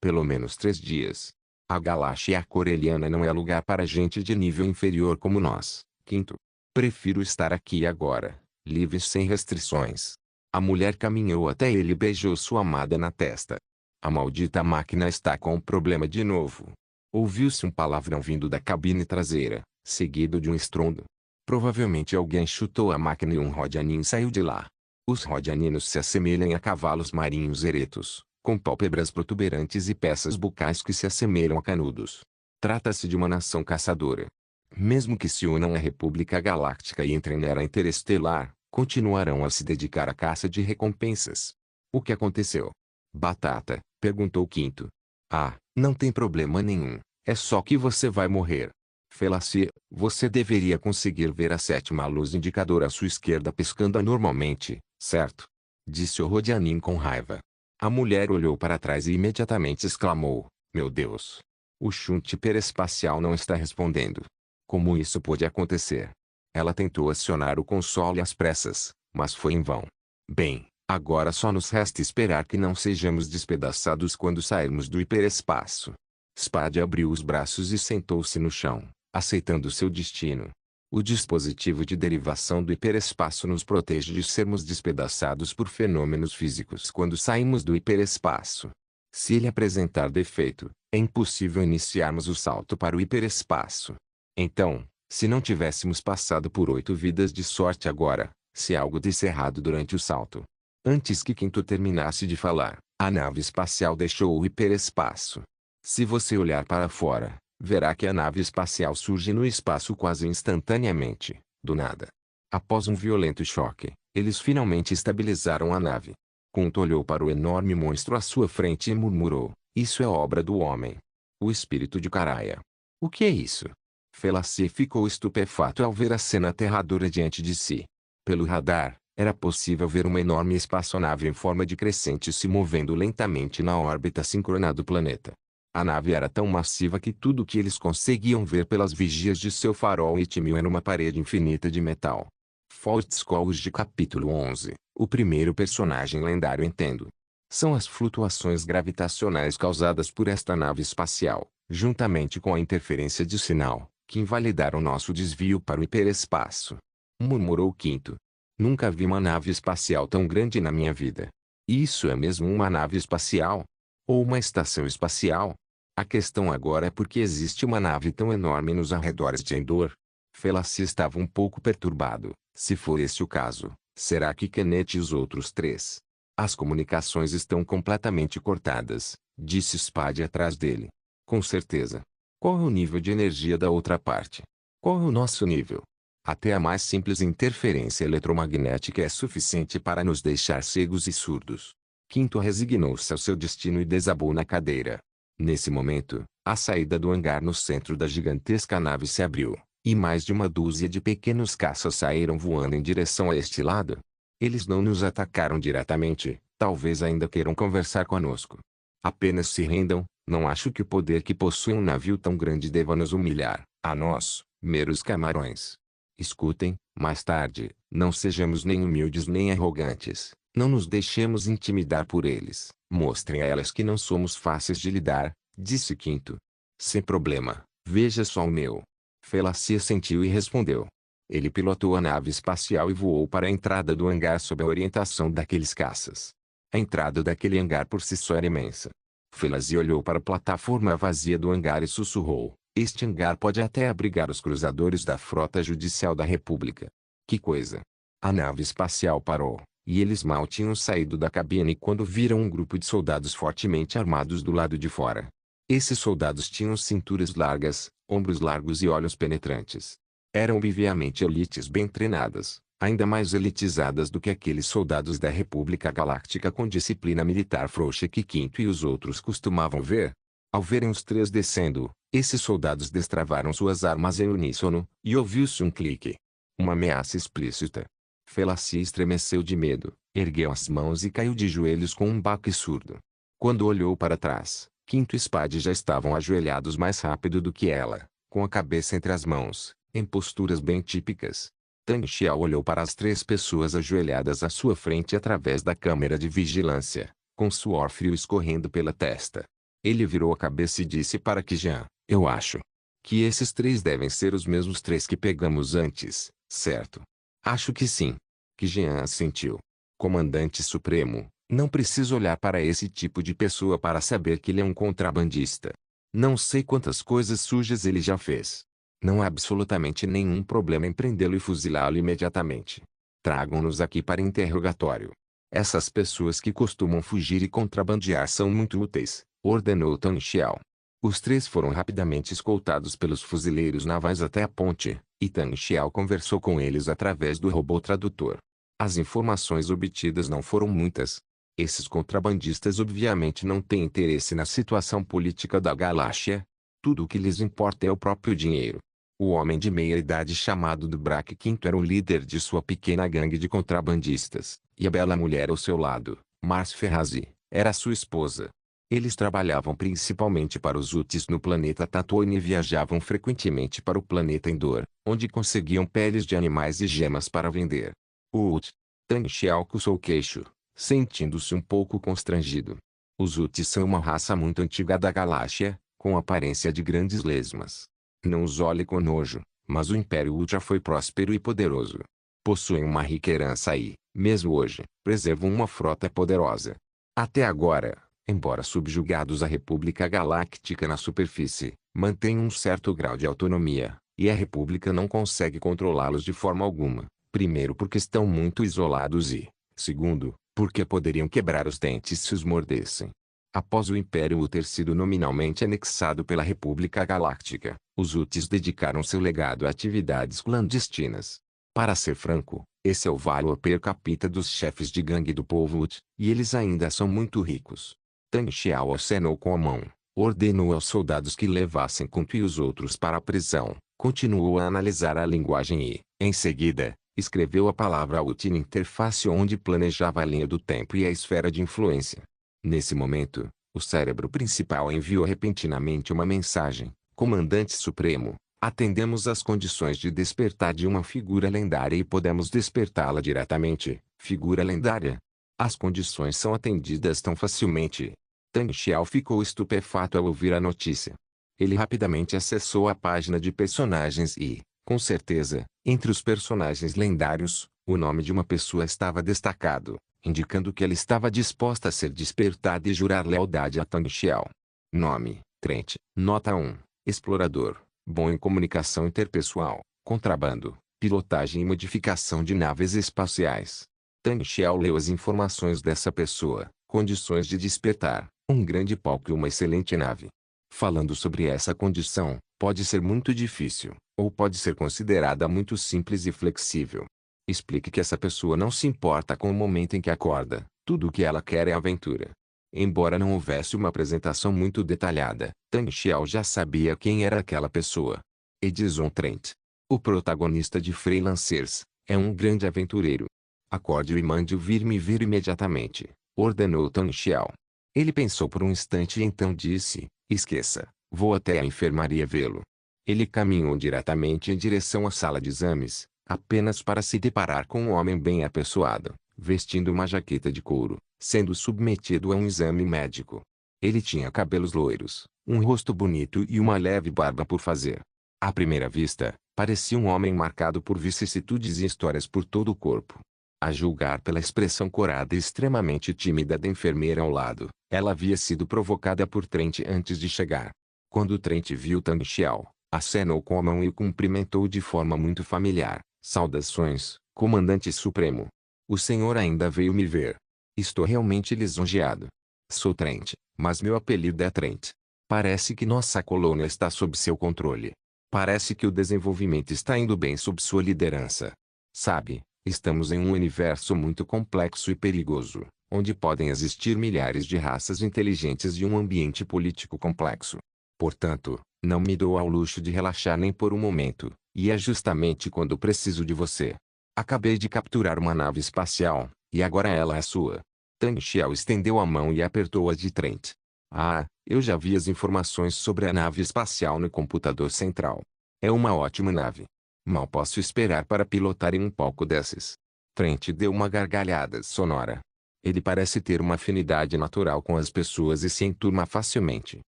pelo menos 3 dias. A galáxia coreliana não é lugar para gente de nível inferior como nós. Quinto, prefiro estar aqui agora, livre sem restrições. A mulher caminhou até ele e beijou sua amada na testa. A maldita máquina está com um problema de novo. Ouviu-se um palavrão vindo da cabine traseira, seguido de um estrondo. Provavelmente alguém chutou a máquina e um Rodianin saiu de lá. Os Rodianinos se assemelham a cavalos marinhos eretos, com pálpebras protuberantes e peças bucais que se assemelham a canudos. Trata-se de uma nação caçadora. Mesmo que se unam à República Galáctica e entrem na Era Interestelar, continuarão a se dedicar à caça de recompensas. O que aconteceu? Batata, perguntou Quinto. Ah, não tem problema nenhum, é só que você vai morrer. Felacia, você deveria conseguir ver a sétima luz indicadora à sua esquerda piscando anormalmente, certo? Disse o Rodianin com raiva. A mulher olhou para trás e imediatamente exclamou, meu Deus! O shunt hiperespacial não está respondendo. Como isso pôde acontecer? Ela tentou acionar o console às pressas, mas foi em vão. Bem, agora só nos resta esperar que não sejamos despedaçados quando sairmos do hiperespaço. Spade abriu os braços e sentou-se no chão, aceitando seu destino. O dispositivo de derivação do hiperespaço nos protege de sermos despedaçados por fenômenos físicos quando saímos do hiperespaço. Se ele apresentar defeito, é impossível iniciarmos o salto para o hiperespaço. Então, se não tivéssemos passado por 8 vidas de sorte agora, se algo desse errado durante o salto. Antes que Quinto terminasse de falar, a nave espacial deixou o hiperespaço. Se você olhar para fora, verá que a nave espacial surge no espaço quase instantaneamente, do nada. Após um violento choque, eles finalmente estabilizaram a nave. Quinto olhou para o enorme monstro à sua frente e murmurou, isso é obra do homem. O espírito de Caraia. O que é isso? Felacia ficou estupefato ao ver a cena aterradora diante de si. Pelo radar, era possível ver uma enorme espaçonave em forma de crescente se movendo lentamente na órbita síncrona do planeta. A nave era tão massiva que tudo o que eles conseguiam ver pelas vigias de seu farol ítmio era uma parede infinita de metal. Fault Scrolls de capítulo 11. O primeiro personagem lendário entendo. São as flutuações gravitacionais causadas por esta nave espacial, juntamente com a interferência de sinal, que invalidaram nosso desvio para o hiperespaço. Murmurou Quinto. Nunca vi uma nave espacial tão grande na minha vida. Isso é mesmo uma nave espacial? Ou uma estação espacial? A questão agora é por que existe uma nave tão enorme nos arredores de Endor? Felacia estava um pouco perturbado. Se for esse o caso, será que Kenneth e os outros 3? As comunicações estão completamente cortadas, disse Spade atrás dele. Com certeza. Qual é o nível de energia da outra parte? Qual é o nosso nível? Até a mais simples interferência eletromagnética é suficiente para nos deixar cegos e surdos. Quinto resignou-se ao seu destino e desabou na cadeira. Nesse momento, a saída do hangar no centro da gigantesca nave se abriu, e mais de uma dúzia de pequenos caças saíram voando em direção a este lado. Eles não nos atacaram diretamente, talvez ainda queiram conversar conosco. Apenas se rendam, não acho que o poder que possui um navio tão grande deva nos humilhar, a nós, meros camarões. Escutem, mais tarde, não sejamos nem humildes nem arrogantes, não nos deixemos intimidar por eles, mostrem a elas que não somos fáceis de lidar, disse Quinto. Sem problema, veja só o meu. Felacia sentiu e respondeu. Ele pilotou a nave espacial e voou para a entrada do hangar sob a orientação daqueles caças. A entrada daquele hangar por si só era imensa. Felacia olhou para a plataforma vazia do hangar e sussurrou. Este hangar pode até abrigar os cruzadores da frota judicial da República. Que coisa! A nave espacial parou, e eles mal tinham saído da cabine quando viram um grupo de soldados fortemente armados do lado de fora. Esses soldados tinham cinturas largas, ombros largos e olhos penetrantes. Eram obviamente elites bem treinadas, ainda mais elitizadas do que aqueles soldados da República Galáctica com disciplina militar frouxa que Quinto e os outros costumavam ver. Ao verem os 3 descendo, esses soldados destravaram suas armas em uníssono, e ouviu-se um clique. Uma ameaça explícita. Felacia estremeceu de medo, ergueu as mãos e caiu de joelhos com um baque surdo. Quando olhou para trás, Quinto e Spade já estavam ajoelhados mais rápido do que ela, com a cabeça entre as mãos, em posturas bem típicas. Tang Xiao olhou para as 3 pessoas ajoelhadas à sua frente através da câmera de vigilância, com suor frio escorrendo pela testa. Ele virou a cabeça e disse para Qijian, eu acho que esses 3 devem ser os mesmos 3 que pegamos antes, certo? Acho que sim. Qijian assentiu. Comandante Supremo, não preciso olhar para esse tipo de pessoa para saber que ele é um contrabandista. Não sei quantas coisas sujas ele já fez. Não há absolutamente nenhum problema em prendê-lo e fuzilá-lo imediatamente. Tragam-nos aqui para interrogatório. Essas pessoas que costumam fugir e contrabandear são muito úteis, ordenou Tang Xiao. Os três foram rapidamente escoltados pelos fuzileiros navais até a ponte, e Tang Xiao conversou com eles através do robô tradutor. As informações obtidas não foram muitas. Esses contrabandistas obviamente não têm interesse na situação política da galáxia. Tudo o que lhes importa é o próprio dinheiro. O homem de meia-idade chamado Dubrak Quinto era o líder de sua pequena gangue de contrabandistas, e a bela mulher ao seu lado, Mars Ferrazi, era sua esposa. Eles trabalhavam principalmente para os UTIs no planeta Tatooine e viajavam frequentemente para o planeta Endor, onde conseguiam peles de animais e gemas para vender. O UT. Tang Xiao coçou o queixo, sentindo-se um pouco constrangido. Os UTIs são uma raça muito antiga da galáxia, com aparência de grandes lesmas. Não os olhe com nojo, mas o Império Ultra foi próspero e poderoso. Possuem uma rica herança e, mesmo hoje, preservam uma frota poderosa. Até agora, embora subjugados à República Galáctica na superfície, mantêm um certo grau de autonomia, e a República não consegue controlá-los de forma alguma. Primeiro porque estão muito isolados e, segundo, porque poderiam quebrar os dentes se os mordessem. Após o Império U ter sido nominalmente anexado pela República Galáctica, os UTIs dedicaram seu legado a atividades clandestinas. Para ser franco, esse é o valor per capita dos chefes de gangue do povo UT, e eles ainda são muito ricos. Tang Xiao acenou com a mão, ordenou aos soldados que levassem Kuntu e os outros para a prisão, continuou a analisar a linguagem e, em seguida, escreveu a palavra UT na interface onde planejava a linha do tempo e a esfera de influência. Nesse momento, o cérebro principal enviou repentinamente uma mensagem: Comandante Supremo, atendemos às condições de despertar de uma figura lendária e podemos despertá-la diretamente. Figura lendária? As condições são atendidas tão facilmente. Tang Xiao ficou estupefato ao ouvir a notícia. Ele rapidamente acessou a página de personagens e, com certeza, entre os personagens lendários, o nome de uma pessoa estava destacado, indicando que ela estava disposta a ser despertada e jurar lealdade a Tang Xiao. Nome: Trent. Nota 1. Explorador. Bom em comunicação interpessoal, contrabando, pilotagem e modificação de naves espaciais. Tang Xiao leu as informações dessa pessoa: condições de despertar, um grande palco e uma excelente nave. Falando sobre essa condição, pode ser muito difícil, ou pode ser considerada muito simples e flexível. Explique que essa pessoa não se importa com o momento em que acorda, tudo o que ela quer é aventura. Embora não houvesse uma apresentação muito detalhada, Tang Xiao já sabia quem era aquela pessoa. Edison Trent, o protagonista de Freelancers, é um grande aventureiro. Acorde-o e mande-o vir me ver imediatamente, ordenou Tang Xiao. Ele pensou por um instante e então disse: esqueça, vou até a enfermaria vê-lo. Ele caminhou diretamente em direção à sala de exames, apenas para se deparar com um homem bem apessoado, vestindo uma jaqueta de couro, sendo submetido a um exame médico. Ele tinha cabelos loiros, um rosto bonito e uma leve barba por fazer. À primeira vista, parecia um homem marcado por vicissitudes e histórias por todo o corpo. A julgar pela expressão corada e extremamente tímida da enfermeira ao lado, ela havia sido provocada por Trent antes de chegar. Quando Trent viu Tang Xiao, acenou com a mão e o cumprimentou de forma muito familiar. Saudações, Comandante Supremo. O senhor ainda veio me ver. Estou realmente lisonjeado. Sou Trent, mas meu apelido é Trent. Parece que nossa colônia está sob seu controle. Parece que o desenvolvimento está indo bem sob sua liderança. Sabe, estamos em um universo muito complexo e perigoso, onde podem existir milhares de raças inteligentes e um ambiente político complexo. Portanto, não me dou ao luxo de relaxar nem por um momento, e é justamente quando preciso de você. Acabei de capturar uma nave espacial, e agora ela é sua. Tang Xiao estendeu a mão e apertou-a de Trent. Ah, eu já vi as informações sobre a nave espacial no computador central. É uma ótima nave. Mal posso esperar para pilotar em um palco desses. Trent deu uma gargalhada sonora. Ele parece ter uma afinidade natural com as pessoas e se enturma facilmente.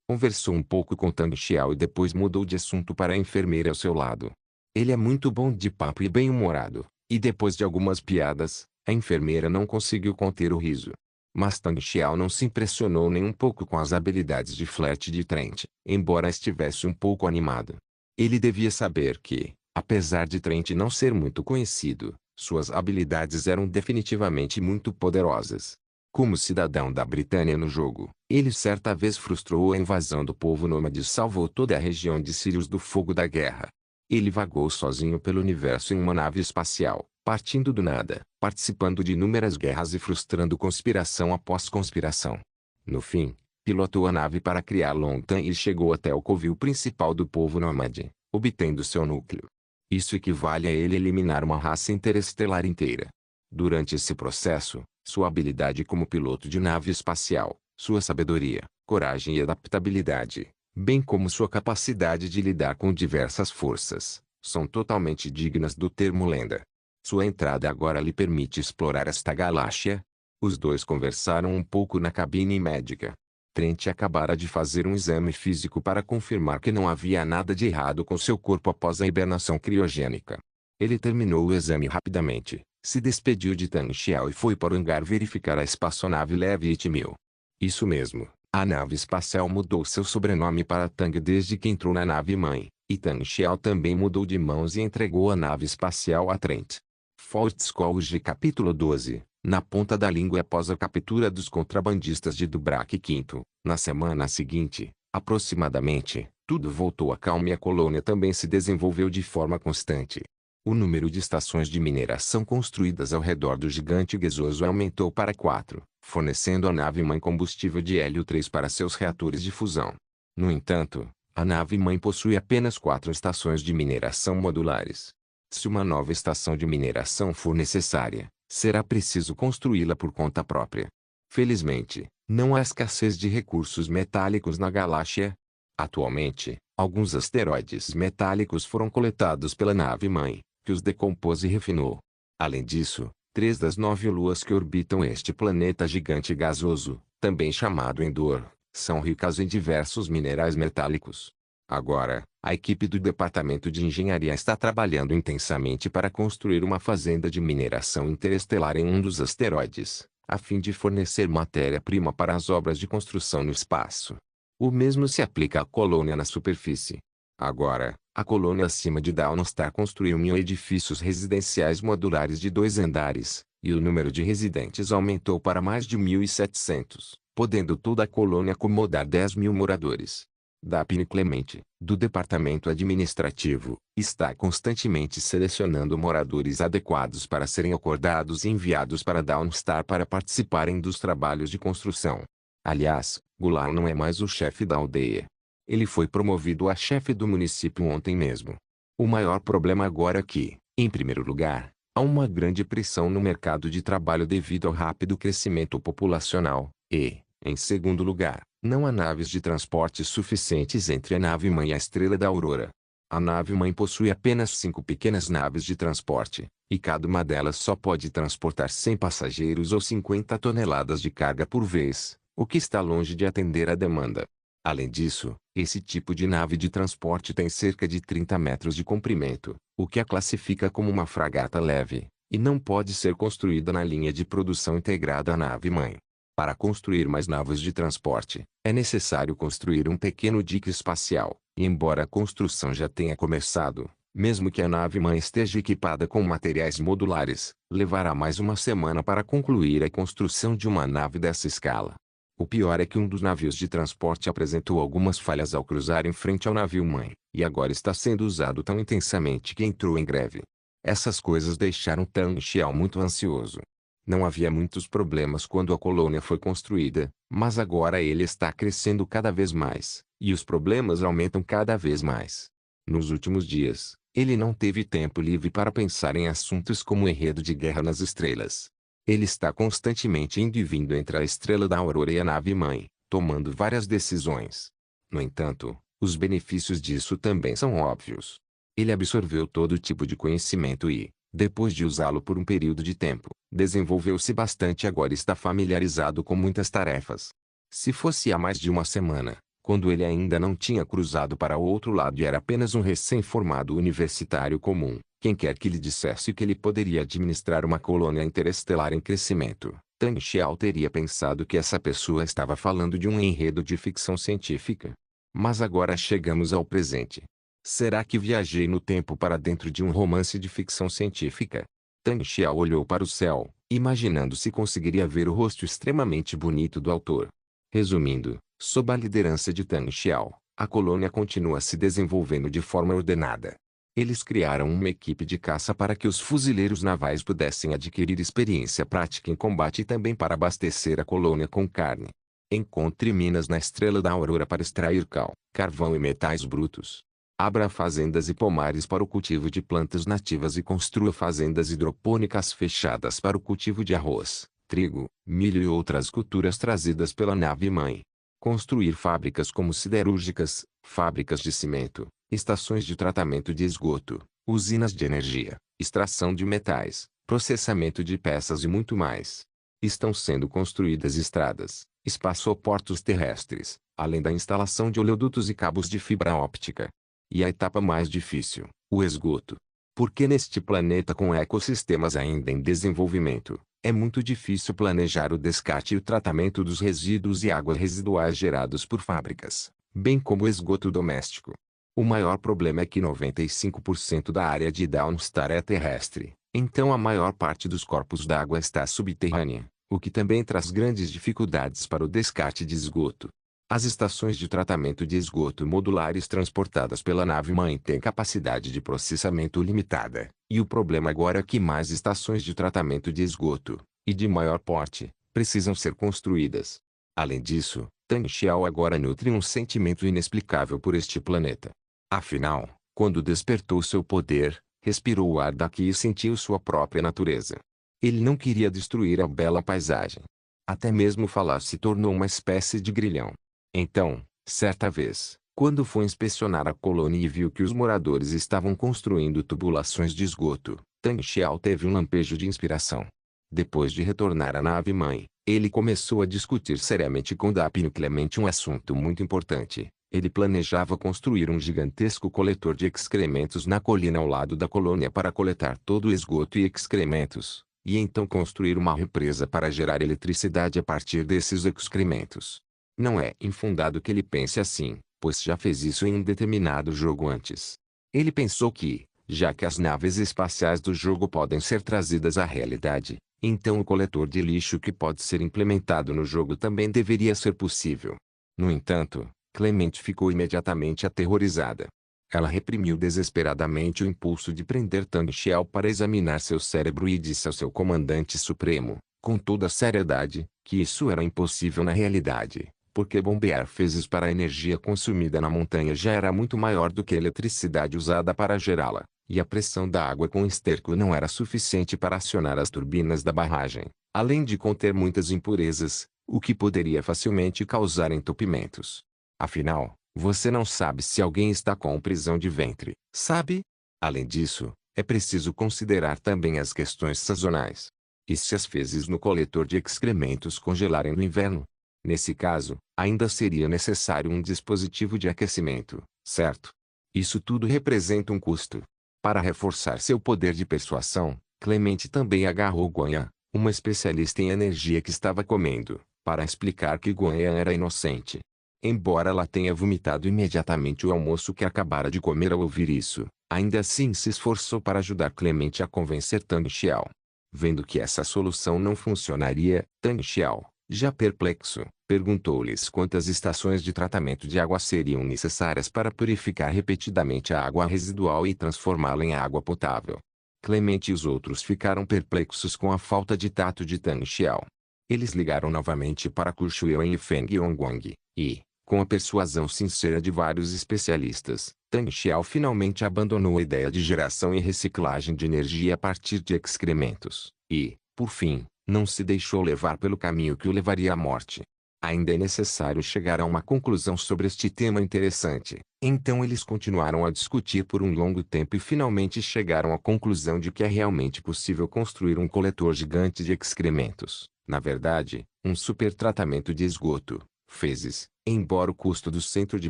Conversou um pouco com Tang Xiao e depois mudou de assunto para a enfermeira ao seu lado. Ele é muito bom de papo e bem-humorado, e depois de algumas piadas, a enfermeira não conseguiu conter o riso. Mas Tang Xiao não se impressionou nem um pouco com as habilidades de flerte de Trent, embora estivesse um pouco animado. Ele devia saber que, apesar de Trent não ser muito conhecido, suas habilidades eram definitivamente muito poderosas. Como cidadão da Britânia no jogo, ele certa vez frustrou a invasão do povo nômade e salvou toda a região de Sirius do fogo da guerra. Ele vagou sozinho pelo universo em uma nave espacial, partindo do nada, participando de inúmeras guerras e frustrando conspiração após conspiração. No fim, pilotou a nave para criar Lontan e chegou até o covil principal do povo nômade, obtendo seu núcleo. Isso equivale a ele eliminar uma raça interestelar inteira. Durante esse processo, sua habilidade como piloto de nave espacial, sua sabedoria, coragem e adaptabilidade, bem como sua capacidade de lidar com diversas forças, são totalmente dignas do termo lenda. Sua entrada agora lhe permite explorar esta galáxia. Os dois conversaram um pouco na cabine médica. Trent acabara de fazer um exame físico para confirmar que não havia nada de errado com seu corpo após a hibernação criogênica. Ele terminou o exame rapidamente, se despediu de Tan Xiao e foi para o hangar verificar a espaçonave Leviathan 1000. Isso mesmo, a nave espacial mudou seu sobrenome para Tang desde que entrou na nave-mãe, e Tan Xiao também mudou de mãos e entregou a nave espacial a Trent. Fault College Capítulo 12. Na ponta da língua após a captura dos contrabandistas de Dubrak V, na semana seguinte, aproximadamente, tudo voltou à calma e a colônia também se desenvolveu de forma constante. O número de estações de mineração construídas ao redor do gigante gasoso aumentou para 4, fornecendo à nave-mãe combustível de hélio 3 para seus reatores de fusão. No entanto, a nave-mãe possui apenas 4 estações de mineração modulares. Se uma nova estação de mineração for necessária, será preciso construí-la por conta própria. Felizmente, não há escassez de recursos metálicos na galáxia. Atualmente, alguns asteroides metálicos foram coletados pela nave-mãe, que os decompôs e refinou. Além disso, 3 das 9 luas que orbitam este planeta gigante gasoso, também chamado Endor, são ricas em diversos minerais metálicos. Agora, a equipe do Departamento de Engenharia está trabalhando intensamente para construir uma fazenda de mineração interestelar em um dos asteroides, a fim de fornecer matéria-prima para as obras de construção no espaço. O mesmo se aplica à colônia na superfície. Agora, a colônia acima de Dawnstar construiu 1000 edifícios residenciais modulares de 2 andares, e o número de residentes aumentou para mais de 1.700, podendo toda a colônia acomodar 10.000 moradores. Daphne Clemente, do Departamento Administrativo, está constantemente selecionando moradores adequados para serem acordados e enviados para Dawnstar para participarem dos trabalhos de construção. Aliás, Gular não é mais o chefe da aldeia. Ele foi promovido a chefe do município ontem mesmo. O maior problema agora é que, em primeiro lugar, há uma grande pressão no mercado de trabalho devido ao rápido crescimento populacional, e, em segundo lugar, não há naves de transporte suficientes entre a nave-mãe e a Estrela da Aurora. A nave-mãe possui apenas 5 pequenas naves de transporte, e cada uma delas só pode transportar 100 passageiros ou 50 toneladas de carga por vez, o que está longe de atender à demanda. Além disso, esse tipo de nave de transporte tem cerca de 30 metros de comprimento, o que a classifica como uma fragata leve, e não pode ser construída na linha de produção integrada à nave-mãe. Para construir mais naves de transporte, é necessário construir um pequeno dique espacial, e embora a construção já tenha começado, mesmo que a nave-mãe esteja equipada com materiais modulares, levará mais uma semana para concluir a construção de uma nave dessa escala. O pior é que um dos navios de transporte apresentou algumas falhas ao cruzar em frente ao navio-mãe, e agora está sendo usado tão intensamente que entrou em greve. Essas coisas deixaram Tan Xiao muito ansioso. Não havia muitos problemas quando a colônia foi construída, mas agora ele está crescendo cada vez mais, e os problemas aumentam cada vez mais. Nos últimos dias, ele não teve tempo livre para pensar em assuntos como o enredo de Guerra nas Estrelas. Ele está constantemente indo e vindo entre a Estrela da Aurora e a nave-mãe, tomando várias decisões. No entanto, os benefícios disso também são óbvios. Ele absorveu todo tipo de conhecimento e, depois de usá-lo por um período de tempo, desenvolveu-se bastante e agora está familiarizado com muitas tarefas. Se fosse há mais de uma semana, quando ele ainda não tinha cruzado para o outro lado e era apenas um recém-formado universitário comum, quem quer que lhe dissesse que ele poderia administrar uma colônia interestelar em crescimento, Tan Xiao teria pensado que essa pessoa estava falando de um enredo de ficção científica. Mas agora chegamos ao presente. Será que viajei no tempo para dentro de um romance de ficção científica? Tang Xiao olhou para o céu, imaginando se conseguiria ver o rosto extremamente bonito do autor. Resumindo, sob a liderança de Tang Xiao, a colônia continua se desenvolvendo de forma ordenada. Eles criaram uma equipe de caça para que os fuzileiros navais pudessem adquirir experiência prática em combate e também para abastecer a colônia com carne. Encontre minas na Estrela da Aurora para extrair cal, carvão e metais brutos. Abra fazendas e pomares para o cultivo de plantas nativas e construa fazendas hidropônicas fechadas para o cultivo de arroz, trigo, milho e outras culturas trazidas pela nave-mãe. Construir fábricas como siderúrgicas, fábricas de cimento, estações de tratamento de esgoto, usinas de energia, extração de metais, processamento de peças e muito mais. Estão sendo construídas estradas, espaçoportos terrestres, além da instalação de oleodutos e cabos de fibra óptica. E a etapa mais difícil, o esgoto. Porque neste planeta com ecossistemas ainda em desenvolvimento, é muito difícil planejar o descarte e o tratamento dos resíduos e águas residuais gerados por fábricas, bem como o esgoto doméstico. O maior problema é que 95% da área de Dawnstar é terrestre, então a maior parte dos corpos d'água está subterrânea, o que também traz grandes dificuldades para o descarte de esgoto. As estações de tratamento de esgoto modulares transportadas pela nave-mãe têm capacidade de processamento limitada, e o problema agora é que mais estações de tratamento de esgoto, e de maior porte, precisam ser construídas. Além disso, Tang Xiao agora nutre um sentimento inexplicável por este planeta. Afinal, quando despertou seu poder, respirou o ar daqui e sentiu sua própria natureza. Ele não queria destruir a bela paisagem. Até mesmo falar se tornou uma espécie de grilhão. Então, certa vez, quando foi inspecionar a colônia e viu que os moradores estavam construindo tubulações de esgoto, Tang Xiao teve um lampejo de inspiração. Depois de retornar à nave-mãe, ele começou a discutir seriamente com Dapino Clemente um assunto muito importante. Ele planejava construir um gigantesco coletor de excrementos na colina ao lado da colônia para coletar todo o esgoto e excrementos, e então construir uma represa para gerar eletricidade a partir desses excrementos. Não é infundado que ele pense assim, pois já fez isso em um determinado jogo antes. Ele pensou que, já que as naves espaciais do jogo podem ser trazidas à realidade, então o coletor de lixo que pode ser implementado no jogo também deveria ser possível. No entanto, Clemente ficou imediatamente aterrorizada. Ela reprimiu desesperadamente o impulso de prender Tang Xiao para examinar seu cérebro e disse ao seu comandante supremo, com toda a seriedade, que isso era impossível na realidade. Porque bombear fezes para a energia consumida na montanha já era muito maior do que a eletricidade usada para gerá-la, e a pressão da água com esterco não era suficiente para acionar as turbinas da barragem, além de conter muitas impurezas, o que poderia facilmente causar entupimentos. Afinal, você não sabe se alguém está com prisão de ventre, sabe? Além disso, é preciso considerar também as questões sazonais. E se as fezes no coletor de excrementos congelarem no inverno? Nesse caso, ainda seria necessário um dispositivo de aquecimento, certo? Isso tudo representa um custo. Para reforçar seu poder de persuasão, Clemente também agarrou Guanyan, uma especialista em energia que estava comendo, para explicar que Guanyan era inocente. Embora ela tenha vomitado imediatamente o almoço que acabara de comer ao ouvir isso, ainda assim se esforçou para ajudar Clemente a convencer Tang Xiao. Vendo que essa solução não funcionaria, Tang Xiao, já perplexo, perguntou-lhes quantas estações de tratamento de água seriam necessárias para purificar repetidamente a água residual e transformá-la em água potável. Clemente e os outros ficaram perplexos com a falta de tato de Tang Xiao. Eles ligaram novamente para Ku Shuyan e Feng Yongguang, e, com a persuasão sincera de vários especialistas, Tang Xiao finalmente abandonou a ideia de geração e reciclagem de energia a partir de excrementos, e, por fim, não se deixou levar pelo caminho que o levaria à morte. Ainda é necessário chegar a uma conclusão sobre este tema interessante. Então eles continuaram a discutir por um longo tempo e finalmente chegaram à conclusão de que é realmente possível construir um coletor gigante de excrementos. Na verdade, um supertratamento de esgoto, fezes, embora o custo do centro de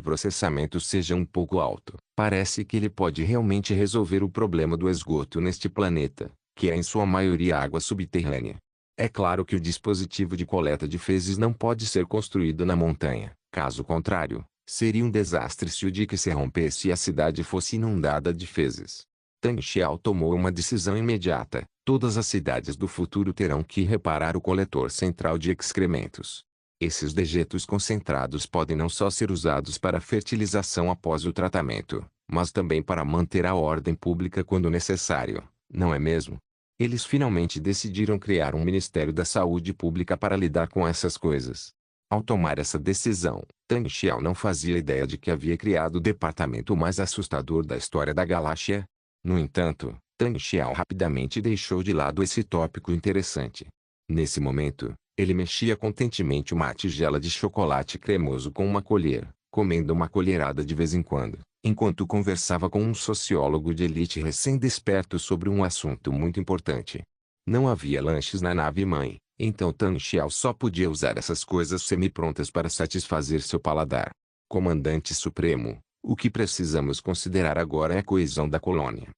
processamento seja um pouco alto. Parece que ele pode realmente resolver o problema do esgoto neste planeta, que é em sua maioria água subterrânea. É claro que o dispositivo de coleta de fezes não pode ser construído na montanha, caso contrário, Seria um desastre se o dique se rompesse e a cidade fosse inundada de fezes. Tang Xiao tomou uma decisão imediata. Todas as cidades do futuro terão que reparar o coletor central de excrementos. Esses dejetos concentrados podem não só ser usados para fertilização após o tratamento, mas também para manter a ordem pública quando necessário, não é mesmo? Eles finalmente decidiram criar um Ministério da Saúde Pública para lidar com essas coisas. Ao tomar essa decisão, Tang Xiao não fazia ideia de que havia criado o departamento mais assustador da história da galáxia. No entanto, Tang Xiao rapidamente deixou de lado esse tópico interessante. Nesse momento, ele mexia contentemente uma tigela de chocolate cremoso com uma colher, comendo uma colherada de vez em quando, enquanto conversava com um sociólogo de elite recém-desperto sobre um assunto muito importante. Não havia lanches na nave-mãe, então Tang Xiao só podia usar essas coisas semi-prontas para satisfazer seu paladar. Comandante Supremo, o que precisamos considerar agora é a coesão da colônia.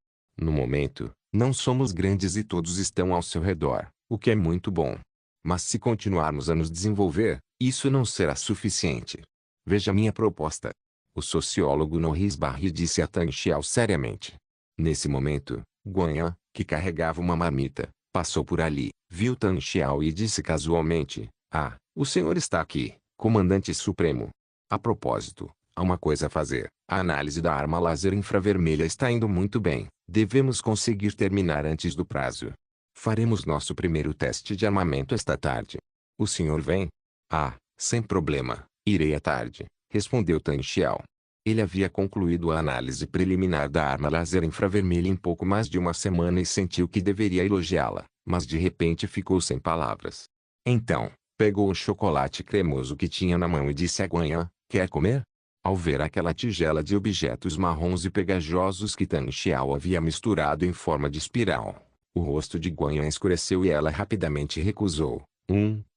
No momento, não somos grandes e todos estão ao seu redor, o que é muito bom. Mas se continuarmos a nos desenvolver, isso não será suficiente. Veja minha proposta. O sociólogo Norris Barry disse a Tang Xiao seriamente. Nesse momento, Guanyan, que carregava uma marmita, passou por ali, viu Tang Xiao e disse casualmente: "Ah, o senhor está aqui, comandante supremo. A propósito, há uma coisa a fazer. A análise da arma laser infravermelha está indo muito bem. Devemos conseguir terminar antes do prazo. Faremos nosso primeiro teste de armamento esta tarde. O senhor vem?" "Ah, sem problema, irei à tarde", respondeu Tang Xiao. Ele havia concluído a análise preliminar da arma laser infravermelha em pouco mais de uma semana e sentiu que deveria elogiá-la, mas de repente ficou sem palavras. Então, pegou o chocolate cremoso que tinha na mão e disse a Guanyan: "Quer comer?" Ao ver aquela tigela de objetos marrons e pegajosos que Tang Xiao havia misturado em forma de espiral, o rosto de Guanyan escureceu e ela rapidamente recusou.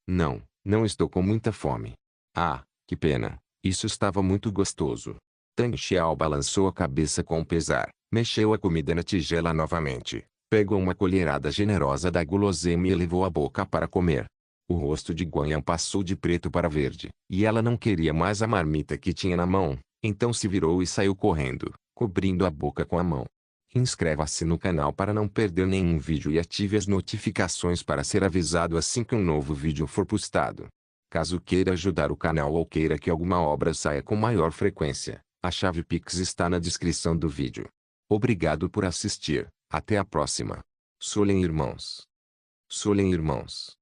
Não, não estou com muita fome." "Ah, que pena, isso estava muito gostoso." Tang Xiao balançou a cabeça com pesar, mexeu a comida na tigela novamente, pegou uma colherada generosa da guloseima e levou à boca para comer. O rosto de Guanyan passou de preto para verde, e ela não queria mais a marmita que tinha na mão, então se virou e saiu correndo, cobrindo a boca com a mão. Inscreva-se no canal para não perder nenhum vídeo e ative as notificações para ser avisado assim que um novo vídeo for postado. Caso queira ajudar o canal ou queira que alguma obra saia com maior frequência, a chave Pix está na descrição do vídeo. Obrigado por assistir, até a próxima. Solem irmãos. Solem irmãos.